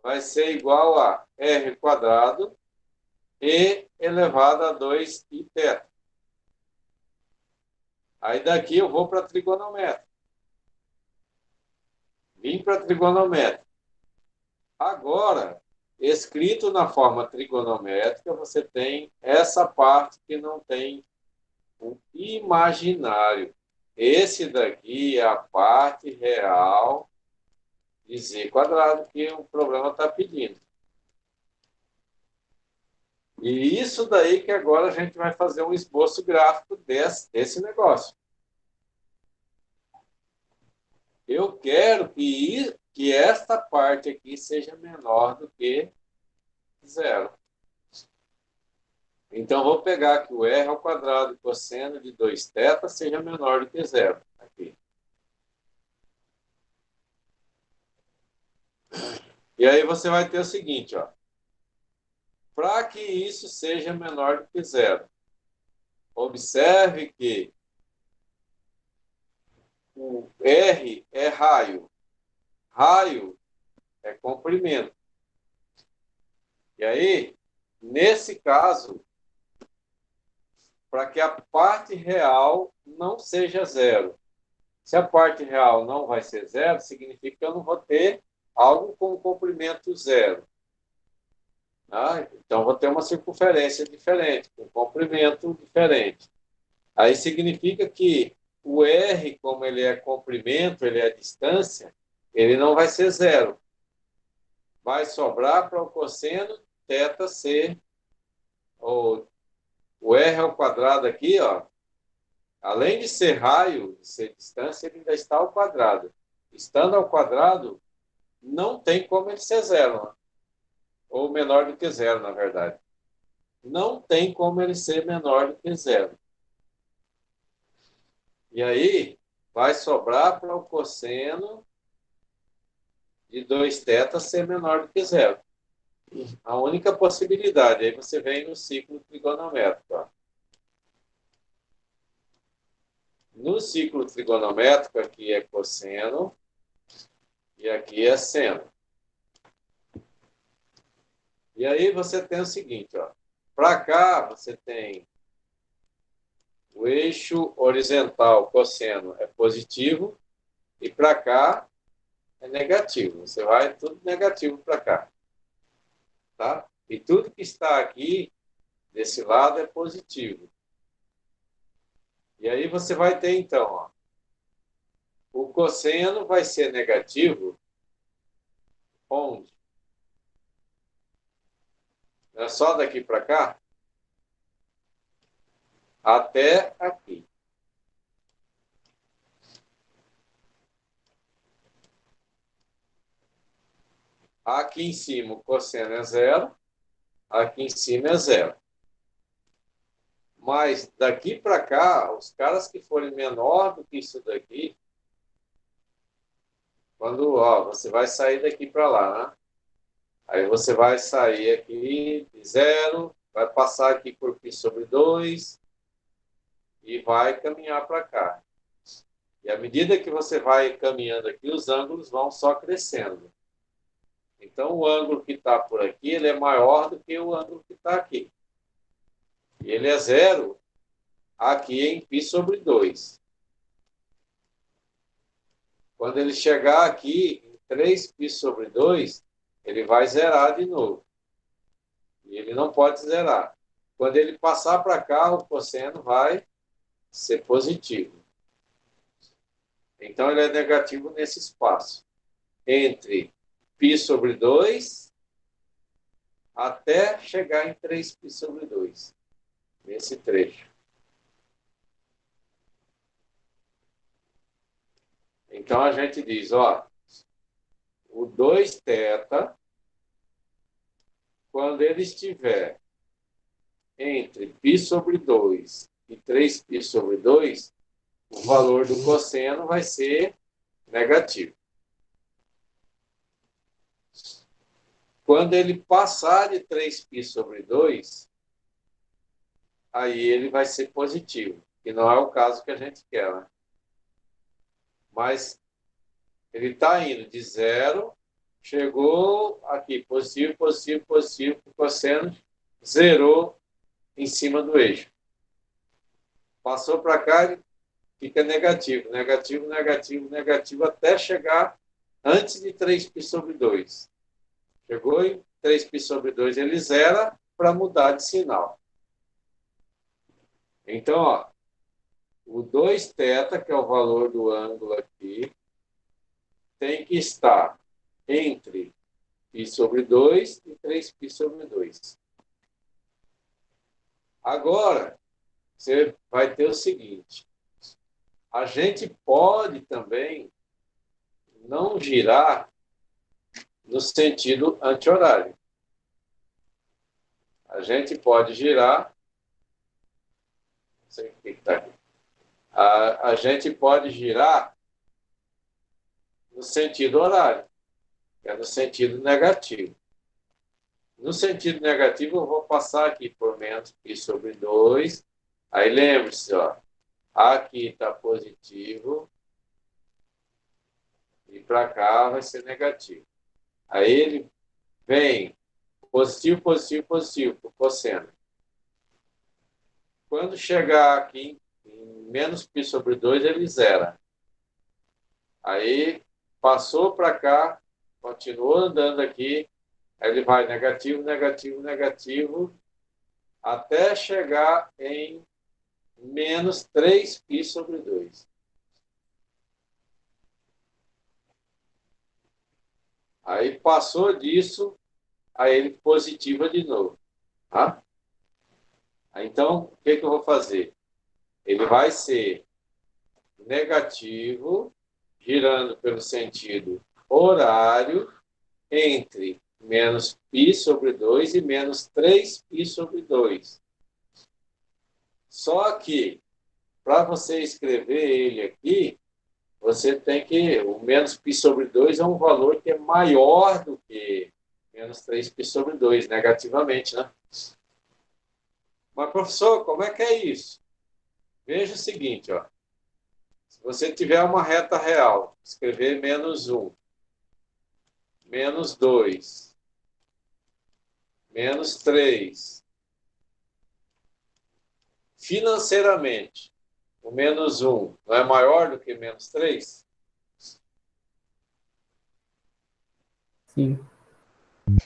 vai ser igual a r quadrado e elevado a 2i θ. Aí daqui eu vou para a trigonométrica. Vim para a trigonométrica. Agora, escrito na forma trigonométrica, você tem essa parte que não tem o imaginário. Esse daqui é a parte real de z quadrado que o programa está pedindo. E isso daí que agora a gente vai fazer um esboço gráfico desse negócio. Eu quero que esta parte aqui seja menor do que zero. Então, vou pegar aqui o r ao quadrado cosseno de 2θ seja menor do que zero. Aqui. E aí você vai ter o seguinte, ó. Para que isso seja menor do que zero, observe que o r é raio. Raio é comprimento. E aí, nesse caso, para que a parte real não seja zero. Se a parte real não vai ser zero, significa que eu não vou ter algo com comprimento zero. Tá? Então, vou ter uma circunferência diferente, um comprimento diferente. Aí significa que o R, como ele é comprimento, ele é distância, ele não vai ser zero. Vai sobrar para o cosseno θ ser o R ao quadrado aqui, ó, além de ser raio, de ser distância, ele ainda está ao quadrado. Estando ao quadrado, não tem como ele ser zero, né? Ou menor do que zero, na verdade. Não tem como ele ser menor do que zero. E aí, vai sobrar para o cosseno de 2θ ser menor do que zero. A única possibilidade. Aí você vem no ciclo trigonométrico. Ó. No ciclo trigonométrico, aqui é cosseno e aqui é seno. E aí você tem o seguinte, ó. Para cá você tem o eixo horizontal cosseno é positivo e para cá é negativo. Você vai tudo negativo para cá, tá? E tudo que está aqui desse lado é positivo. E aí você vai ter então, ó, o cosseno vai ser negativo onde? É só daqui para cá até aqui. Aqui em cima o cosseno é zero, aqui em cima é zero. Mas daqui para cá, os caras que forem menor do que isso daqui, quando ó, você vai sair daqui para lá, né? Aí você vai sair aqui de zero, vai passar aqui por π sobre 2 e vai caminhar para cá. E à medida que você vai caminhando aqui, os ângulos vão só crescendo. Então, o ângulo que está por aqui, ele é maior do que o ângulo que está aqui. E ele é zero aqui em π sobre 2. Quando ele chegar aqui em 3π sobre 2, ele vai zerar de novo. E ele não pode zerar. Quando ele passar para cá, o cosseno vai ser positivo. Então, ele é negativo nesse espaço. Entre π sobre 2 até chegar em 3π sobre 2. Nesse trecho. Então, a gente diz, ó, o 2θ, quando ele estiver entre π sobre 2 e 3π sobre 2, o valor do cosseno vai ser negativo. Quando ele passar de 3π sobre 2, aí ele vai ser positivo, que não é o caso que a gente quer, né? Mas ele está indo de zero, chegou aqui, positivo, positivo, positivo, o cosseno zerou em cima do eixo. Passou para cá, ele fica negativo, negativo, negativo, negativo, até chegar antes de 3π sobre 2. Chegou em 3π sobre 2, ele zera para mudar de sinal. Então, ó, o 2θ, que é o valor do ângulo aqui, tem que estar entre π sobre 2 e 3π sobre 2. Agora, você vai ter o seguinte. A gente pode também não girar no sentido anti-horário. A gente pode girar... Não sei o que está aqui. A gente pode girar no sentido horário, que é no sentido negativo. No sentido negativo, eu vou passar aqui por menos π sobre 2. Aí lembre-se, ó, aqui está positivo e para cá vai ser negativo. Aí ele vem positivo, positivo, positivo, para o cosseno. Quando chegar aqui em menos π sobre 2, ele zera. Aí passou para cá, continuou andando aqui, Aí ele vai negativo, negativo, negativo, até chegar em menos 3π sobre 2. Aí passou disso, aí ele positiva de novo. Tá? Então, o que eu vou fazer? Ele vai ser negativo, girando pelo sentido horário, entre menos π sobre 2 e menos 3π sobre 2. Só que, para você escrever ele aqui, você tem que... O menos π sobre 2 é um valor que é maior do que menos 3π sobre 2, negativamente, né? Mas, professor, como é que é isso? Veja o seguinte, ó. Se você tiver uma reta real, escrever menos 1, menos 2, menos 3, financeiramente, o menos 1 não é maior do que menos 3? Sim.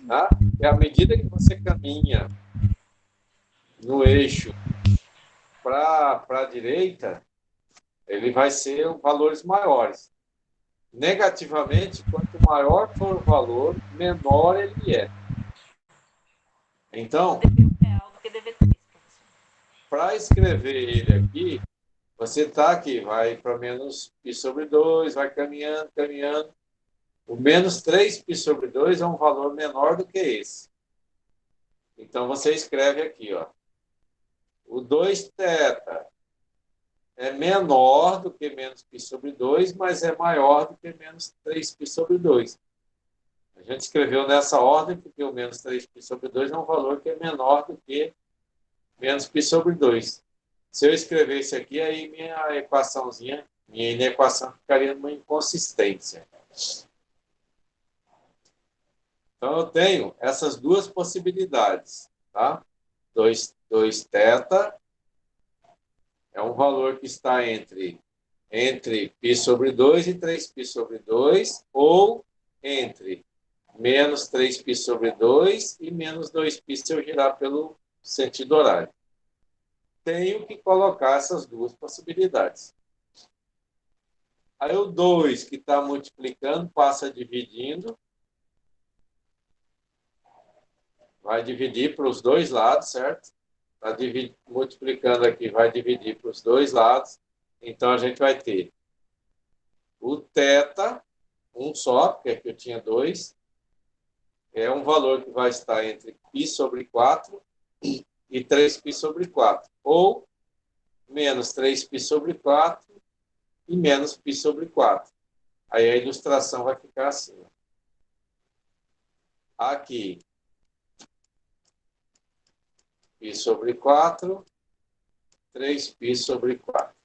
Tá? E à medida que você caminha no eixo para a direita, ele vai ser valores maiores. Negativamente, quanto maior for o valor, menor ele é. Então, real do que DV3, professor. para escrever ele aqui, você está aqui, vai para menos π sobre 2, vai caminhando, caminhando. O menos 3π sobre 2 é um valor menor do que esse. Então, você escreve aqui, ó. O 2θ é menor do que menos π sobre 2, mas é maior do que menos 3π sobre 2. A gente escreveu nessa ordem porque o menos 3π sobre 2 é um valor que é menor do que menos π sobre 2. Se eu escrevesse aqui, aí minha equaçãozinha, minha inequação ficaria numa inconsistência. Então, eu tenho essas duas possibilidades. Tá? 2θ é um valor que está entre π sobre 2 e 3π sobre 2, ou entre menos 3π sobre 2 e menos 2π se eu girar pelo sentido horário. Tenho que colocar essas duas possibilidades. Aí o 2 que está multiplicando passa dividindo. Vai dividir para os dois lados, certo? Está multiplicando aqui, vai dividir para os dois lados. Então, a gente vai ter o θ, um só, porque aqui eu tinha 2, é um valor que vai estar entre π sobre 4 e 3π sobre 4, ou menos 3π sobre 4 e menos π sobre 4. Aí a ilustração vai ficar assim. Aqui, π sobre 4, 3π sobre 4.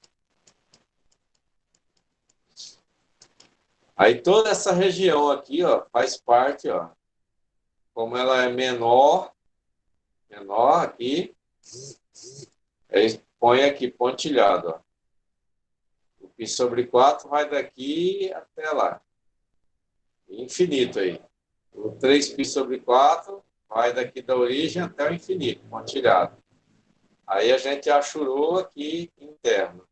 Aí toda essa região aqui, ó, faz parte, ó, como ela é menor aqui, aí põe aqui pontilhado, ó. O π sobre 4 vai daqui até lá. Infinito aí. O 3π sobre 4 vai daqui da origem até o infinito, pontilhado. Aí a gente achurou aqui interno.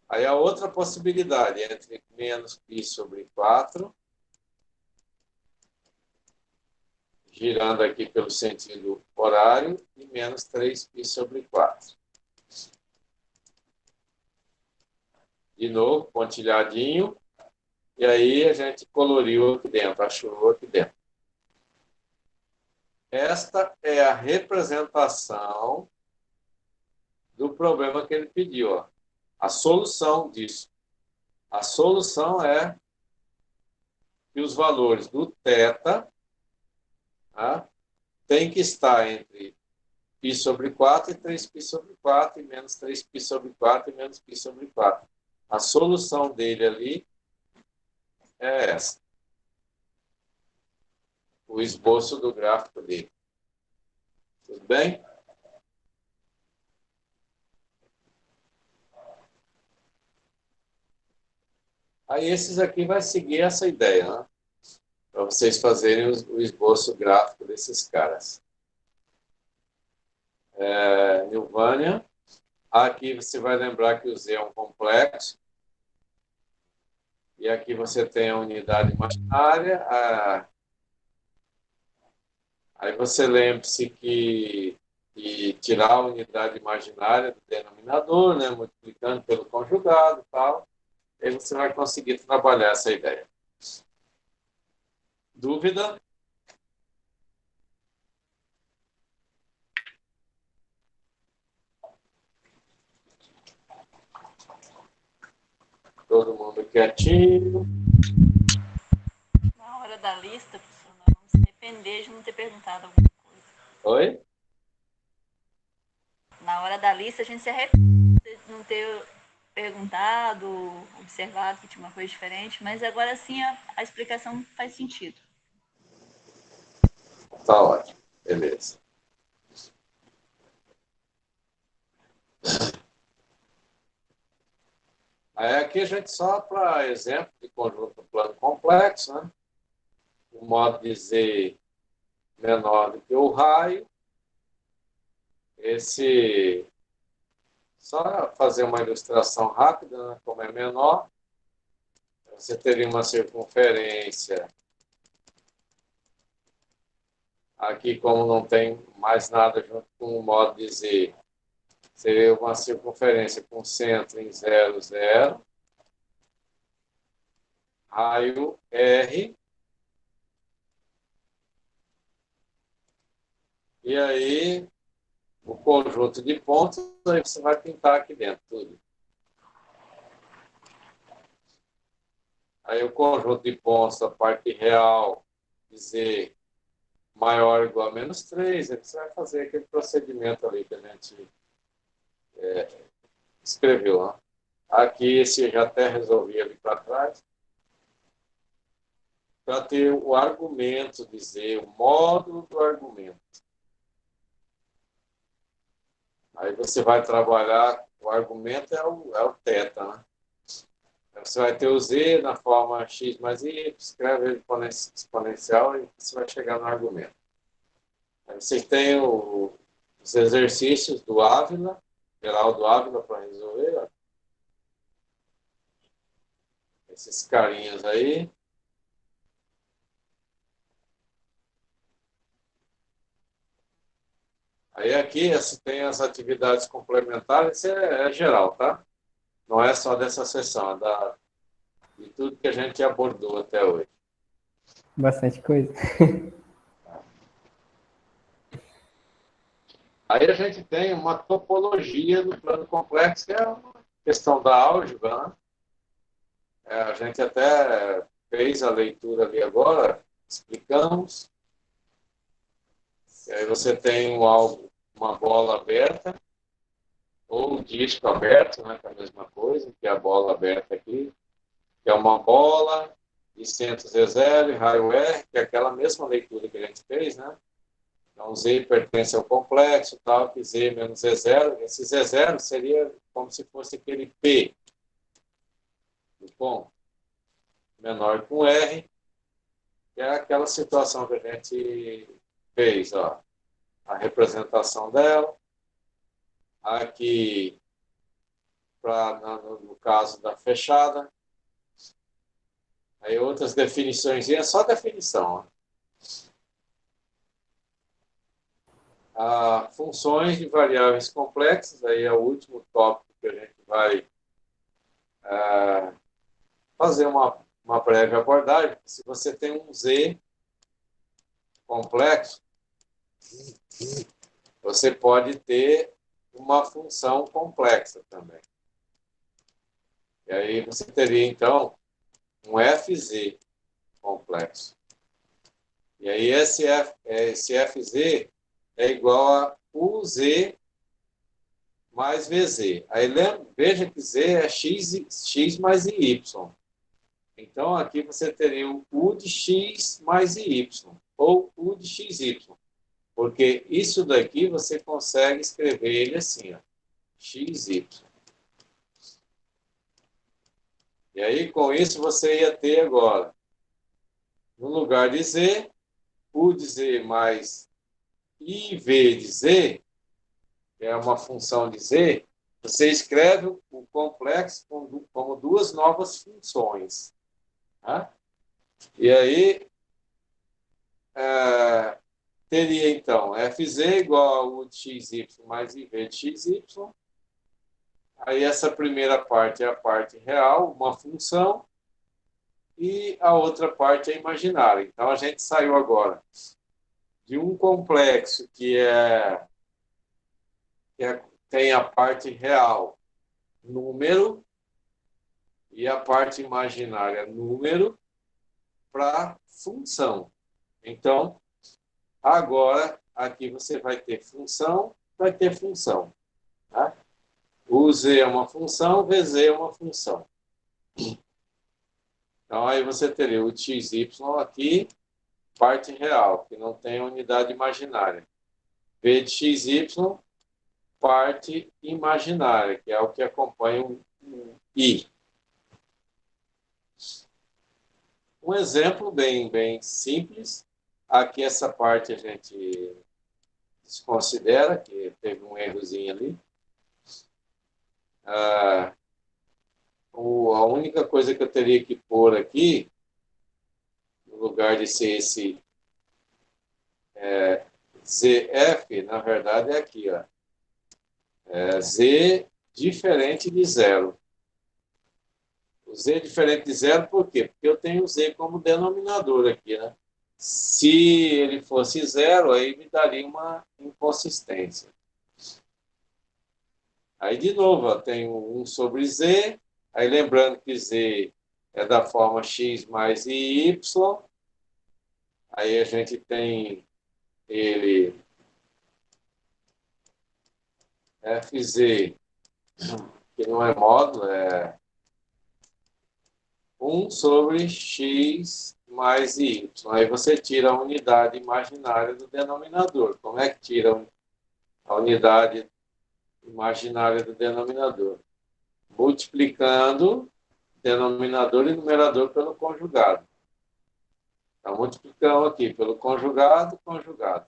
Aí a outra possibilidade é entre menos π sobre 4, girando aqui pelo sentido horário, e menos 3π sobre 4. De novo, pontilhadinho. E aí a gente coloriu aqui dentro, achurou aqui dentro. Esta é a representação do problema que ele pediu, ó. A solução disso. A solução é que os valores do θ, tá, tem que estar entre π sobre 4 e 3π sobre 4, e menos 3π sobre 4 e menos π sobre 4. A solução dele ali é essa. O esboço do gráfico dele. Tudo bem? Aí esses aqui vai seguir essa ideia, né? para vocês fazerem o esboço gráfico desses caras. Nilvânia. Aqui você vai lembrar que o Z é um complexo. E aqui você tem a unidade imaginária. Aí você lembre-se que tirar a unidade imaginária do denominador, né, multiplicando pelo conjugado e tal. Aí você vai conseguir trabalhar essa ideia. Dúvida? Todo mundo quietinho. Na hora da lista, professor, nós vamos se arrepender de não ter perguntado alguma coisa. Oi? Na hora da lista, a gente se arrepende de não ter perguntado, observado que tinha uma coisa diferente, mas agora sim a explicação faz sentido. Tá ótimo. Beleza. Aí aqui a gente só para exemplo de conjunto plano complexo, né? O modo de Z menor do que o raio. Só fazer uma ilustração rápida, né? Como é menor, você teria uma circunferência. Aqui, como não tem mais nada junto com o modo de Z, seria uma circunferência com centro em 0, 0. Raio R. E aí, o conjunto de pontos, aí você vai pintar aqui dentro tudo. Aí o conjunto de pontos da parte real de Z maior ou igual a menos 3, aí você vai fazer aquele procedimento ali que a gente escreveu. Né? Aqui, esse eu já até resolvi ali para trás. Para ter o argumento de Z, o módulo do argumento. Aí você vai trabalhar, o argumento é o θ, né? Você vai ter o Z na forma x mais y, escreve ele exponencial e você vai chegar no argumento. Aí você tem os exercícios do Ávila, geral do Ávila para resolver. Ó. Esses carinhas aí. Aí aqui tem as atividades complementares, isso é geral, tá? Não é só dessa sessão, é de tudo que a gente abordou até hoje. Bastante coisa. Aí a gente tem uma topologia do plano complexo, que é uma questão da álgebra, né? A gente até fez a leitura ali agora, explicamos. E aí você tem uma bola aberta, ou um disco aberto, né, que é a mesma coisa, que é a bola aberta aqui, que é uma bola de centro Z0 e raio R, que é aquela mesma leitura que a gente fez, né? Então, Z pertence ao complexo, tal, que Z menos Z0. Esse Z0 seria como se fosse aquele P do ponto, menor que um R, que é aquela situação que a gente fez, ó, a representação dela. Aqui, no caso da fechada. Aí outras definições, é só definição. Funções de variáveis complexas, aí é o último tópico que a gente vai fazer uma breve abordagem. Se você tem um Z complexo, você pode ter uma função complexa também. E aí você teria, então, um FZ complexo. E aí esse FZ é igual a UZ mais VZ. Aí veja que Z é x mais Y. Então, aqui você teria o U de x mais Y, ou U de XY. Porque isso daqui você consegue escrever ele assim, ó, XY. E aí, com isso, você ia ter agora No lugar de Z, U de Z mais IV de Z, que é uma função de Z, você escreve o complexo como duas novas funções. Tá? E aí, teria então Fz igual a U de xy mais IV de xy. Aí essa primeira parte é a parte real, uma função, e a outra parte é imaginária. Então a gente saiu agora de um complexo tem a parte real, número, e a parte imaginária, número, para função. Então, agora, aqui você vai ter função, vai ter função. Tá? O Z é uma função, VZ é uma função. Então, aí você teria o XY aqui, parte real, que não tem unidade imaginária. V de XY, parte imaginária, que é o que acompanha o I. Um exemplo bem simples. Aqui essa parte a gente desconsidera, que teve um errozinho ali. A única coisa que eu teria que pôr aqui, no lugar de ser esse ZF, na verdade é aqui, ó. Z diferente de zero. O Z diferente de zero, por quê? Porque eu tenho o Z como denominador aqui, né? Se ele fosse zero, aí me daria uma inconsistência. Aí, de novo, eu tenho 1 sobre Z. Aí, lembrando que Z é da forma x mais y. Aí, a gente tem ele Fz, que não é módulo, é 1 sobre x mais y. Aí, você tira a unidade imaginária do denominador. Como é que tira a unidade imaginária do denominador? Multiplicando denominador e numerador pelo conjugado. Então, multiplicamos aqui pelo conjugado, conjugado.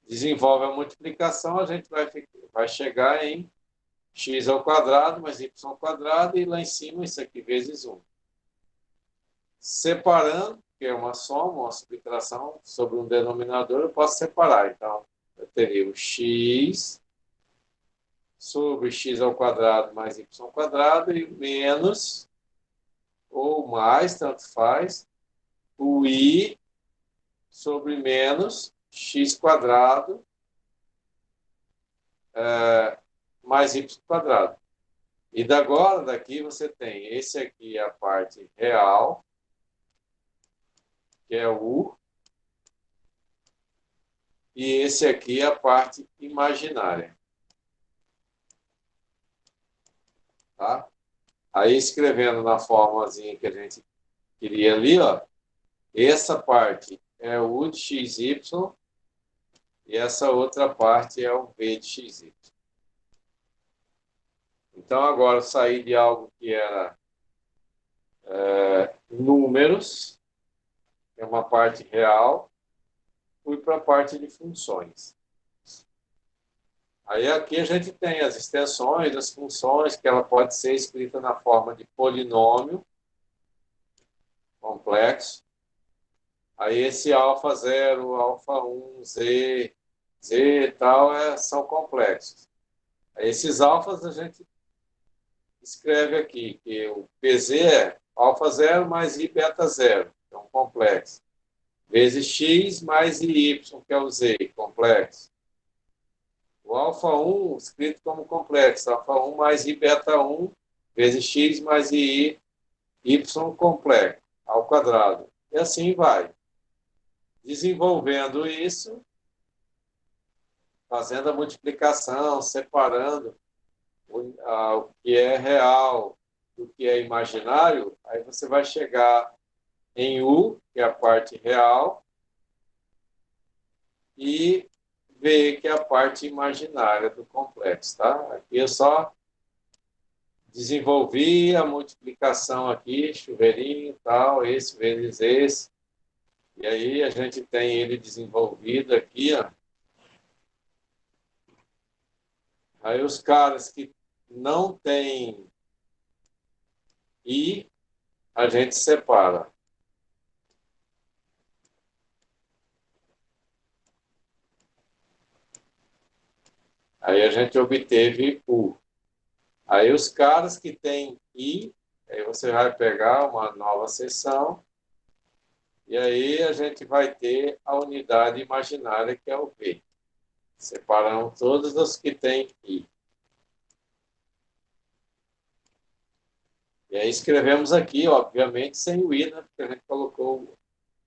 Desenvolve a multiplicação, a gente vai chegar em x ao quadrado mais y ao quadrado, e lá em cima isso aqui vezes 1. Separando, que é uma soma, uma subtração sobre um denominador, eu posso separar. Então, eu teria o x sobre x ao quadrado mais y ao quadrado e menos ou mais, tanto faz, o i sobre menos x quadrado mais y quadrado. E daqui você tem esse aqui é a parte real, que é o u, e esse aqui é a parte imaginária. Tá? Aí, escrevendo na formazinha que a gente queria ali, ó, essa parte é o u de xy e essa outra parte é o v de xy. Então, agora eu saí de algo que era números, que é uma parte real, fui para a parte de funções. Aí aqui a gente tem as extensões das funções, que ela pode ser escrita na forma de polinômio complexo. Aí esse alfa 0, alfa 1, z e tal, são complexos. Aí esses alfas a gente escreve aqui, que o PZ é alfa 0 mais I beta 0, que é um complexo, vezes x mais IY, que é o Z, complexo. O alfa 1, escrito como complexo, alfa 1 mais I beta 1, vezes x mais I, Y complexo, ao quadrado. E assim vai. Desenvolvendo isso, fazendo a multiplicação, separando o que é real do que é imaginário, aí você vai chegar em U, que é a parte real, e V, que é a parte imaginária do complexo. Tá? Aqui eu só desenvolvi a multiplicação aqui, chuveirinho e tal, esse vezes esse. E aí a gente tem ele desenvolvido aqui, ó. Aí os caras que não têm I, a gente separa. Aí a gente obteve U. Aí os caras que têm I, aí você vai pegar uma nova seção, e aí a gente vai ter a unidade imaginária, que é o V. Separamos todos os que têm I. E aí escrevemos aqui, obviamente, sem o I, né? Porque a gente colocou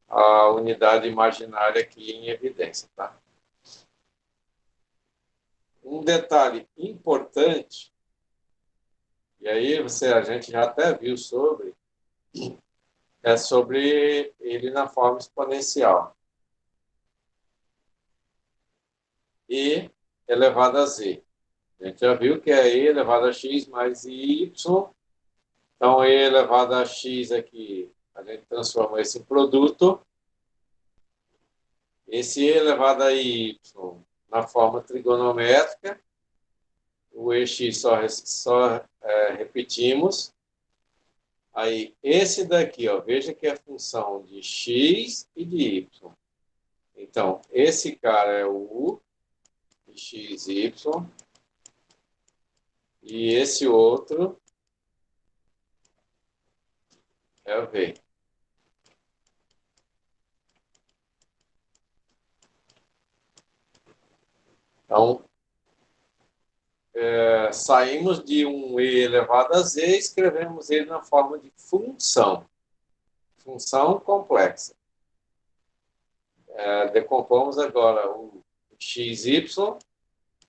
a unidade imaginária aqui em evidência, tá? Um detalhe importante, e aí a gente já até viu sobre, é sobre ele na forma exponencial. E elevado a z. A gente já viu que é e elevado a x mais y. Então, e elevado a x aqui, a gente transforma esse em produto. Esse e elevado a y na forma trigonométrica. O ex só repetimos. Aí, esse daqui, ó, veja que é função de x e de y. Então, esse cara é o u de x, y. E esse outro é o v. Então, saímos de um e elevado a z e escrevemos ele na forma de função. Função complexa. Decompomos agora o xy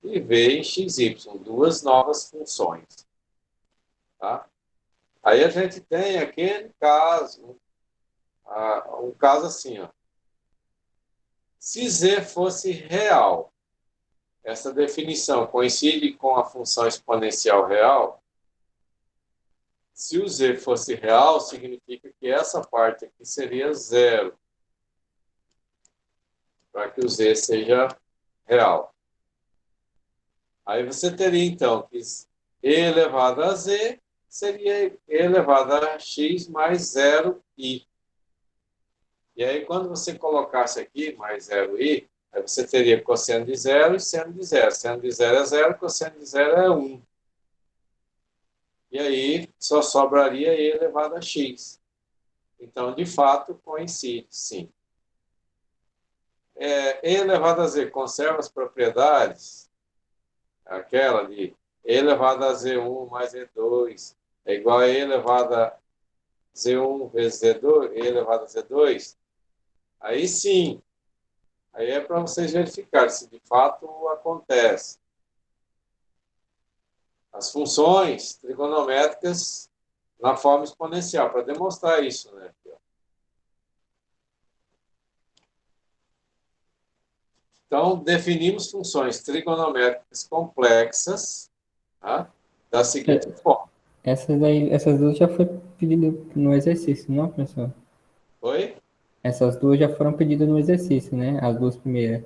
e v em xy, duas novas funções. Tá? Aí a gente tem aquele caso, um caso assim, ó. Se z fosse real, essa definição coincide com a função exponencial real. Se o z fosse real, significa que essa parte aqui seria zero, para que o z seja real. Aí você teria, então, que e elevado a z seria e elevado a x mais 0i. E aí, quando você colocasse aqui mais 0i, aí você teria cosseno de zero e seno de zero. Seno de zero é zero, cosseno de zero é 1. E aí, só sobraria e elevado a x. Então, de fato, coincide, sim. E elevado a z conserva as propriedades, aquela de e elevado a z1 mais z2 é igual a e elevado a z1 vezes z2, e elevado a z2. Aí sim, aí é para vocês verificarem se de fato acontece. As funções trigonométricas na forma exponencial, para demonstrar isso, né? Então, definimos funções trigonométricas complexas, tá? Da seguinte forma. Essas duas já foi pedido no exercício, não, professor? Oi? Essas duas já foram pedidas no exercício, né? As duas primeiras.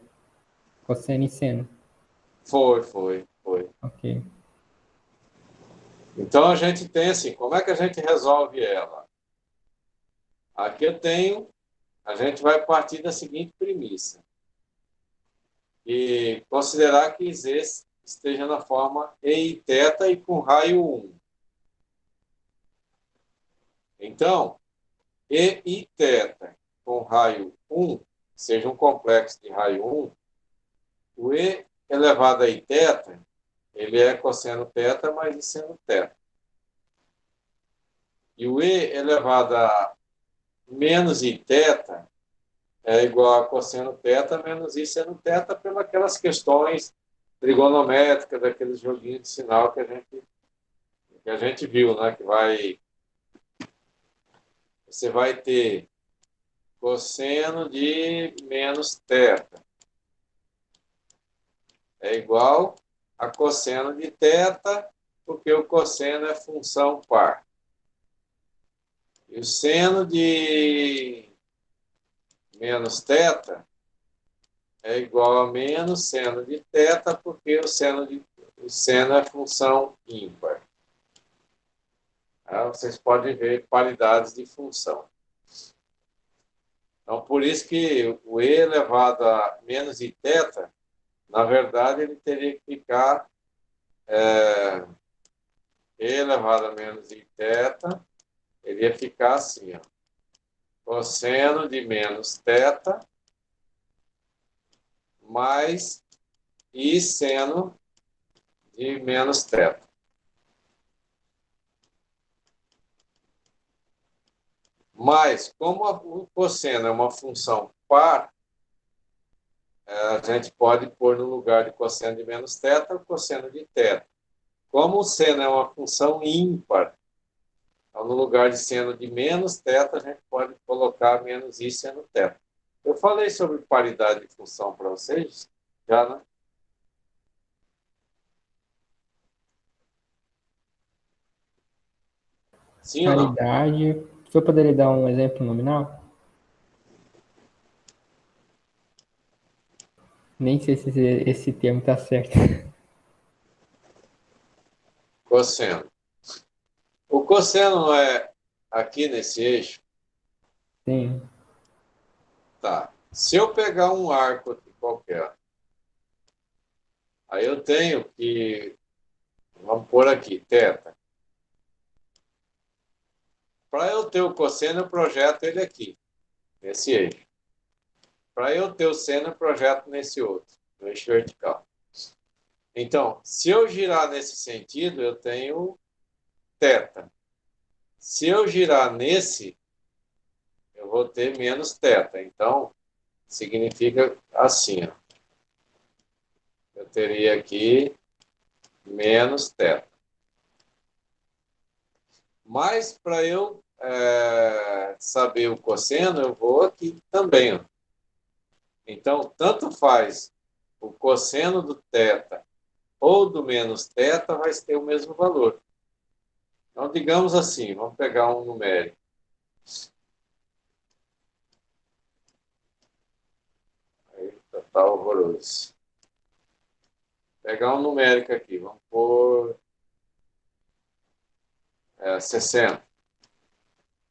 Cosseno e seno. Foi. Ok. Então, a gente tem assim, como é que a gente resolve ela? Aqui eu tenho, a gente vai partir da seguinte premissa. E considerar que z esteja na forma e θ e com raio 1. Então, e θ com raio 1, seja um complexo de raio 1, o e elevado a θ, ele é cosseno θ mais seno θ. E o e elevado a menos i θ é igual a cosseno θ menos i seno θ pelas aquelas questões trigonométricas, daqueles joguinhos de sinal que a gente viu, né? Você vai ter cosseno de menos θ é igual a cosseno de θ porque o cosseno é função par. E o seno de menos θ é igual a menos seno de θ, porque o seno é função ímpar. Vocês podem ver paridades de função. Então, por isso que o e elevado a menos iθ, na verdade, ele teria que ficar e elevado a menos iθ, ele ia ficar assim, ó. Cosseno de menos θ mais i seno de menos θ. Mas, como o cosseno é uma função par, a gente pode pôr no lugar de cosseno de menos θ o cosseno de θ. Como o seno é uma função ímpar, então, no lugar de seno de menos θ, a gente pode colocar menos i seno θ. Eu falei sobre paridade de função para vocês, já, né? Sim ou não? Paridade. O senhor poderia dar um exemplo nominal? Nem sei se esse termo está certo. Cosseno. O cosseno não é aqui nesse eixo? Sim. Tá. Se eu pegar um arco aqui qualquer, aí eu tenho que, vamos pôr aqui, θ. Para eu ter o cosseno, eu projeto ele aqui, nesse eixo. Para eu ter o seno, eu projeto nesse outro, no eixo vertical. Então, se eu girar nesse sentido, eu tenho θ. Se eu girar nesse, eu vou ter menos θ. Então, significa assim, ó. Eu teria aqui menos θ. Mas para eu saber o cosseno, eu vou aqui também, ó. Então, tanto faz o cosseno do θ ou do menos θ, vai ter o mesmo valor. Então, digamos assim, vamos pegar um numérico. Aí tá horroroso. Pegar um numérico aqui, vamos pôr 60.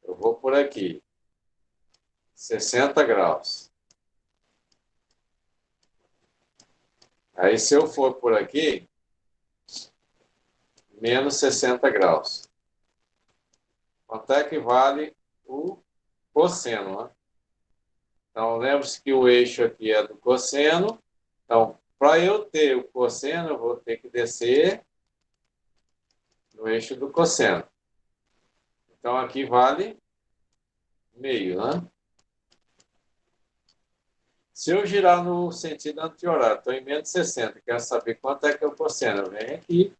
Eu vou por aqui, 60 graus. Aí, se eu for por aqui, menos 60 graus. Quanto é que vale o cosseno, né? Então, lembre-se que o eixo aqui é do cosseno. Então, para eu ter o cosseno, eu vou ter que descer no eixo do cosseno. Então, aqui vale meio, né? Se eu girar no sentido anti-horário, estou em menos 60, quero saber quanto é que é o cosseno. Eu venho aqui,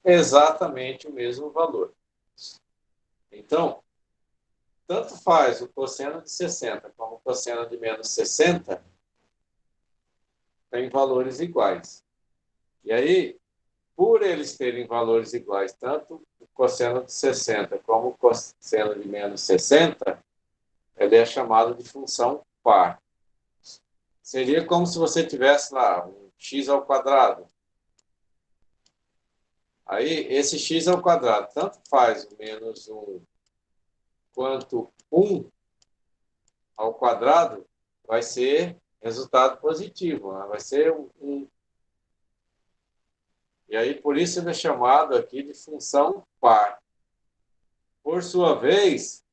exatamente o mesmo valor. Então, tanto faz o cosseno de 60 como o cosseno de menos 60, tem valores iguais. E aí, por eles terem valores iguais, tanto o cosseno de 60 como o cosseno de menos 60, ele é chamado de função par. Seria como se você tivesse lá um x ao quadrado. Aí, esse x ao quadrado, tanto faz o menos 1 quanto 1 ao quadrado, vai ser resultado positivo, né? Vai ser 1. E aí, por isso, ele é chamado aqui de função par. Por sua vez,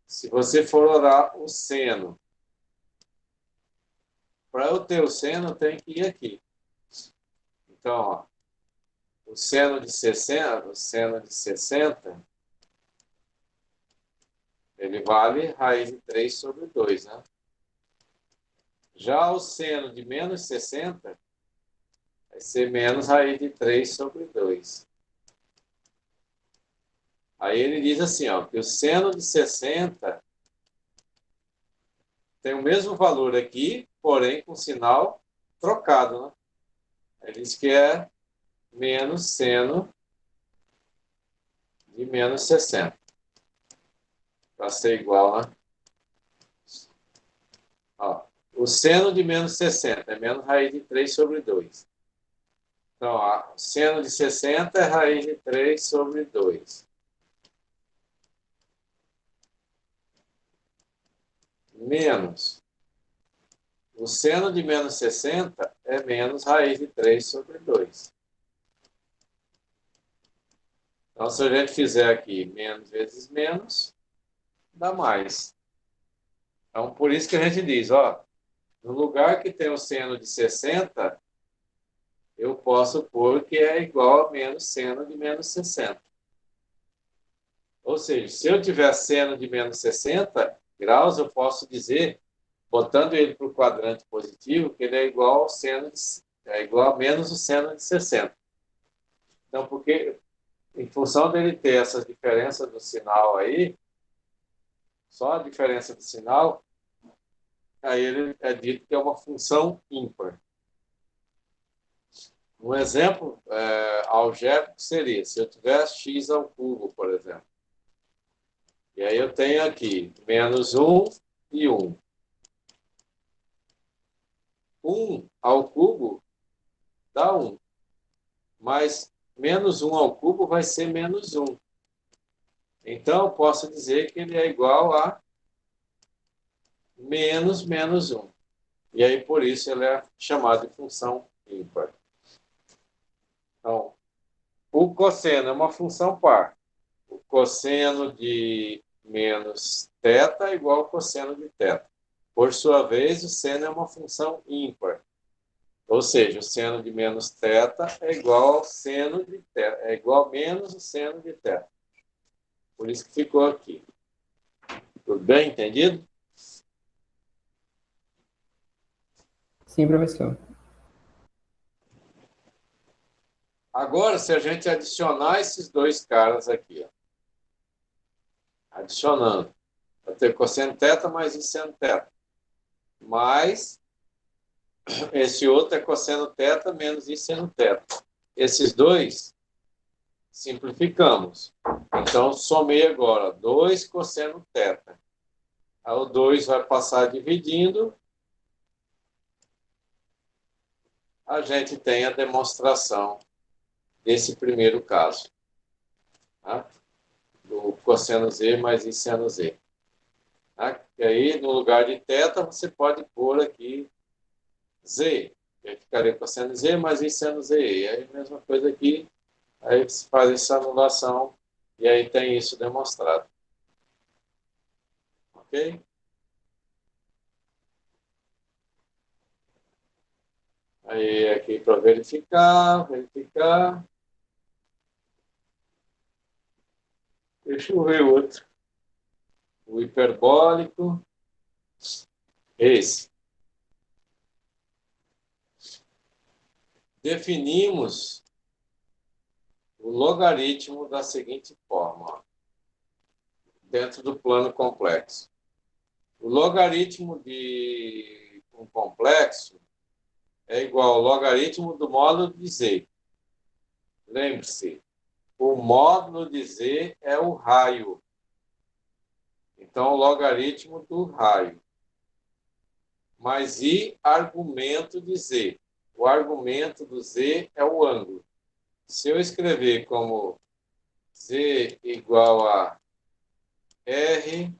se você for olhar o seno, para eu ter o seno, eu tenho que ir aqui. Então, ó, o seno de 60, ele vale raiz de 3 sobre 2, né? Já o seno de menos 60 vai ser menos raiz de 3 sobre 2. Aí ele diz assim, ó, que o seno de 60 tem o mesmo valor aqui, porém com sinal trocado, né? Ele diz que é menos seno de menos 60. Para ser igual, né? Ó, o seno de menos 60 é menos raiz de 3 sobre 2. Então, ó, o seno de 60 é raiz de 3 sobre 2. Menos. O seno de menos 60 é menos raiz de 3 sobre 2. Então, se a gente fizer aqui menos vezes menos, dá mais. Então, por isso que a gente diz, ó, no lugar que tem o seno de 60, eu posso pôr que é igual a menos seno de menos 60. Ou seja, se eu tiver seno de menos 60 graus, eu posso dizer, botando ele para o quadrante positivo, que ele é igual ao seno é igual a menos o seno de 60. Então, porque em função dele ter essa diferença do sinal aí, só a diferença do sinal, aí ele é dito que é uma função ímpar. Um exemplo algébrico seria, se eu tiver x ao cubo, por exemplo, e aí eu tenho aqui menos 1 e 1. 1 ao cubo dá 1, mas menos 1 ao cubo vai ser menos 1. Então, eu posso dizer que ele é igual a menos menos 1. E aí, por isso, ele é chamado de função ímpar. Então, o cosseno é uma função par. O cosseno de menos θ é igual ao cosseno de θ. Por sua vez, o seno é uma função ímpar. Ou seja, o seno de menos θ é igual ao seno de θ, é igual a menos o seno de θ. Por isso que ficou aqui. Tudo bem? Entendido? Sim, professor. Agora, se a gente adicionar esses dois caras aqui, ó, adicionando, vai ter cosseno θ mais isso seno θ. Mais esse outro é cosseno θ menos isso seno θ. Esses dois, simplificamos. Então, somei agora 2 cosseno θ. Aí o 2 vai passar dividindo. A gente tem a demonstração desse primeiro caso. Tá? Do cosseno z mais isso seno z. Tá? E aí, no lugar de θ, você pode pôr aqui z. Aí ficaria cosseno z mais isso seno z. E aí, a mesma coisa aqui. Aí você faz essa anulação e aí tem isso demonstrado. Ok? Aí aqui para verificar. Deixa eu ver outro. O hiperbólico. Esse. Definimos o logaritmo da seguinte forma, ó, dentro do plano complexo. O logaritmo de um complexo é igual ao logaritmo do módulo de z. Lembre-se, o módulo de z é o raio. Então, o logaritmo do raio. Mas e argumento de z? O argumento do z é o ângulo. Se eu escrever como z igual a r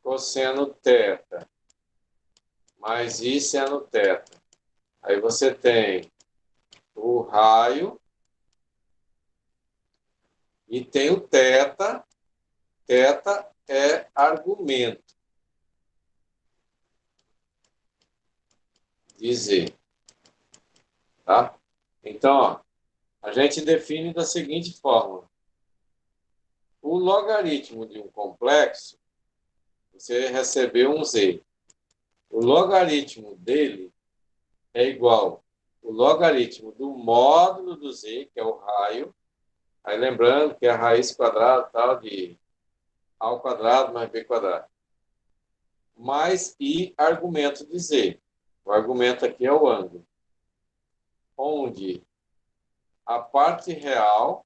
cosseno θ mais i seno θ, aí você tem o raio e tem o θ. Θ é argumento de z. Tá? Então, ó, a gente define da seguinte forma. O logaritmo de um complexo, você recebeu um z. O logaritmo dele é igual ao logaritmo do módulo do z, que é o raio. Aí lembrando que é a raiz quadrada tal de a ao quadrado mais b quadrado. Mais i argumento de z. O argumento aqui é o ângulo. Onde a parte real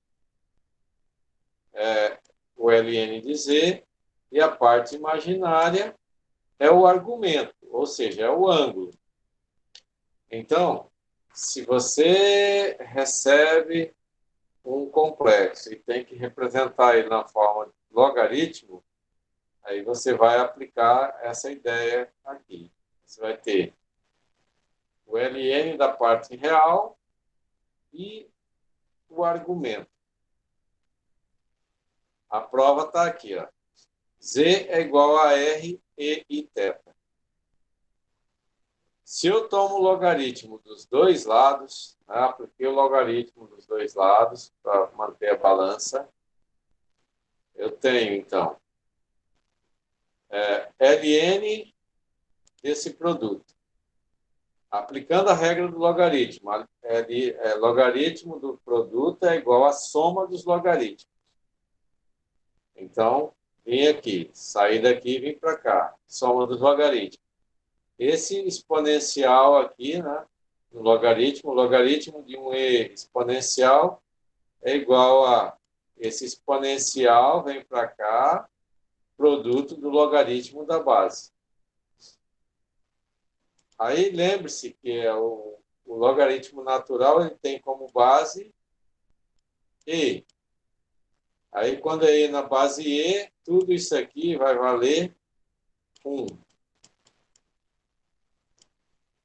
é o ln de z, e a parte imaginária é o argumento, ou seja, é o ângulo. Então, se você recebe um complexo e tem que representar ele na forma de logaritmo, aí você vai aplicar essa ideia aqui. Você vai ter o ln da parte real e o argumento. A prova está aqui, ó. Z é igual a R, E e θ. Se eu tomo o logaritmo dos dois lados, apliquei o logaritmo dos dois lados para manter a balança, eu tenho, então, ln desse produto. Aplicando a regra do logaritmo, logaritmo do produto é igual à soma dos logaritmos. Então, vim aqui, saí daqui e vim para cá, soma dos logaritmos. Esse exponencial aqui, né, no logaritmo, o logaritmo de um e exponencial é igual a esse exponencial, vem para cá, produto do logaritmo da base. Aí lembre-se que o logaritmo natural ele tem como base e. Aí quando é e na base e, tudo isso aqui vai valer 1.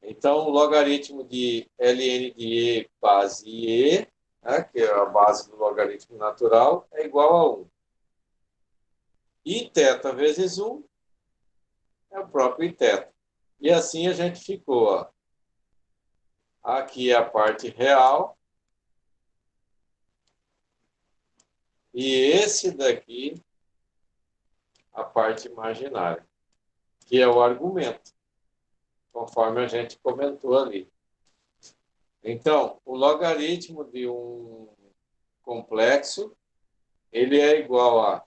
Então, o logaritmo de ln de e base e, né, que é a base do logaritmo natural, é igual a 1. E θ vezes 1 é o próprio θ. E assim a gente ficou. Ó. Aqui é a parte real. E esse daqui, a parte imaginária, que é o argumento, conforme a gente comentou ali. Então, o logaritmo de um complexo, ele é igual a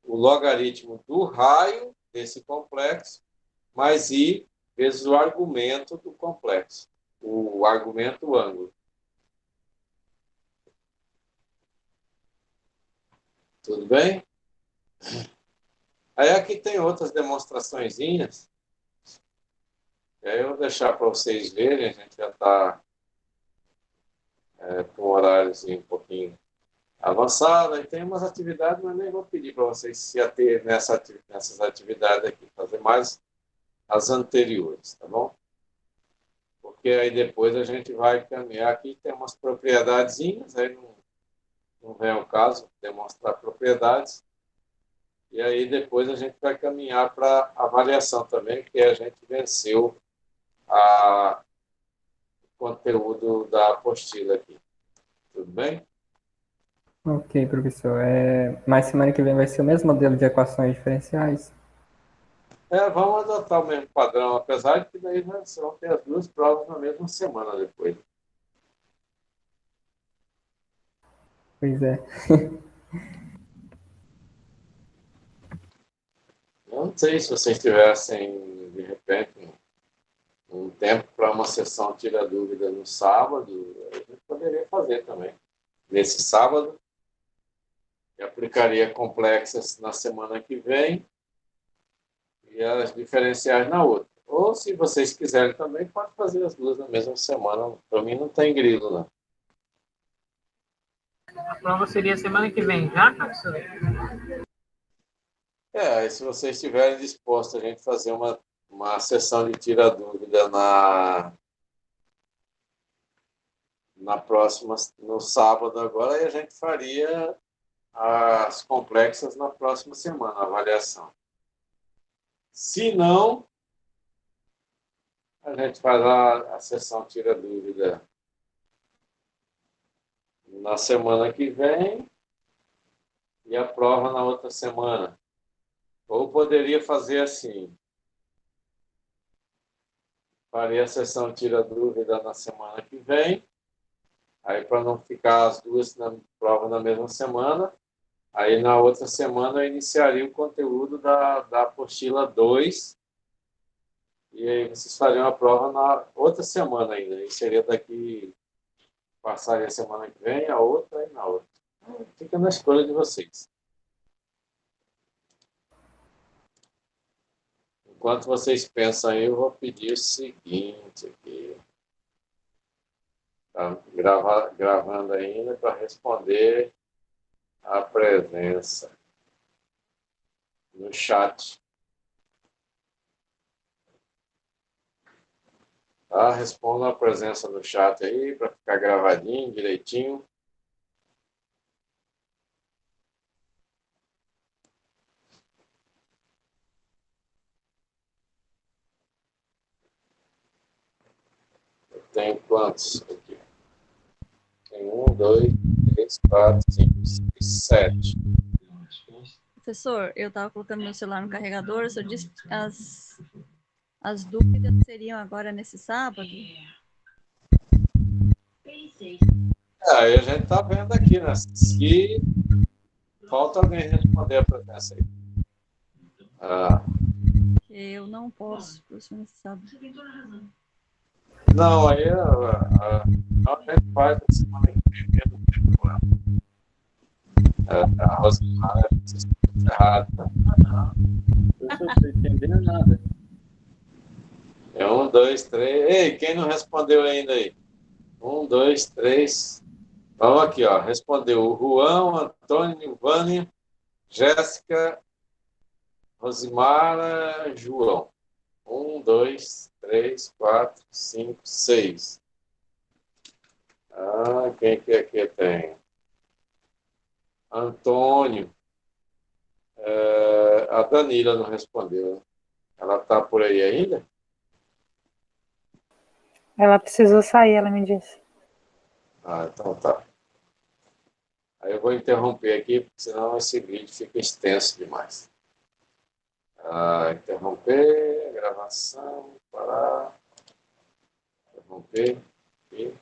o logaritmo do raio desse complexo, mais i vezes o argumento do complexo, o argumento ângulo. Tudo bem? Aí aqui tem outras demonstraçõezinhas. E aí eu vou deixar para vocês verem, a gente já está com um horário assim, um pouquinho avançado, e tem umas atividades, mas nem vou pedir para vocês se ater nessas atividades aqui, fazer mais as anteriores, tá bom? Porque aí depois a gente vai caminhar aqui, tem umas propriedadezinhas, aí não vem ao caso demonstrar propriedades, e aí depois a gente vai caminhar para avaliação também, que a gente venceu o conteúdo da apostila aqui. Tudo bem? Ok, professor. Mas semana que vem vai ser o mesmo modelo de equações diferenciais? Vamos adotar o mesmo padrão, apesar de que daí nós vamos ter as duas provas na mesma semana depois. Pois é. Eu não sei se vocês tivessem, de repente, um tempo para uma sessão tira dúvida no sábado, a gente poderia fazer também. Nesse sábado, eu aplicaria complexas na semana que vem e as diferenciais na outra. Ou, se vocês quiserem também, pode fazer as duas na mesma semana. Para mim, não tem grilo, não. A prova seria semana que vem, já, professor? Se vocês estiverem dispostos a gente fazer uma sessão de tira-dúvida na próxima, no sábado agora, aí a gente faria as complexas na próxima semana, a avaliação. Se não, a gente faz a sessão tira-dúvida na semana que vem e a prova na outra semana. Ou poderia fazer assim, faria a sessão tira-dúvida na semana que vem, aí para não ficar as duas na prova na mesma semana, aí na outra semana eu iniciaria o conteúdo da apostila 2, e aí vocês fariam a prova na outra semana ainda, e seria daqui, passaria a semana que vem, a outra e na outra. Fica na escolha de vocês. Enquanto vocês pensam aí, eu vou pedir o seguinte aqui. Tá gravando ainda para responder a presença no chat. Tá? Responda a presença no chat aí para ficar gravadinho, direitinho. Eu tenho quantos aqui? Tem 1, 2, 3, 4, 5, 6, 7. Professor, eu estava colocando meu celular no carregador, o senhor disse que as dúvidas seriam agora nesse sábado? Aí a gente está vendo aqui, né? Se falta alguém responder a presença aí. Eu não posso, professor, nesse sábado. Não, aí a gente faz na semana que vem, não tem problema. A Rosemara, vocês estão errados. Eu não estou entendendo nada. É 1, 2, 3. Ei, quem não respondeu ainda aí? 1, 2, 3. Vamos aqui, ó. Respondeu o Juan, Antônio, Vânia, Jéssica, Rosimara, João. 1, 2, 3, 4, 5, 6. Quem que aqui tem? Antônio. A Danila não respondeu. Ela está por aí ainda? Ela precisou sair, ela me disse. Então tá. Aí eu vou interromper aqui, porque senão esse vídeo fica extenso demais. Interromper, gravação, parar, interromper, e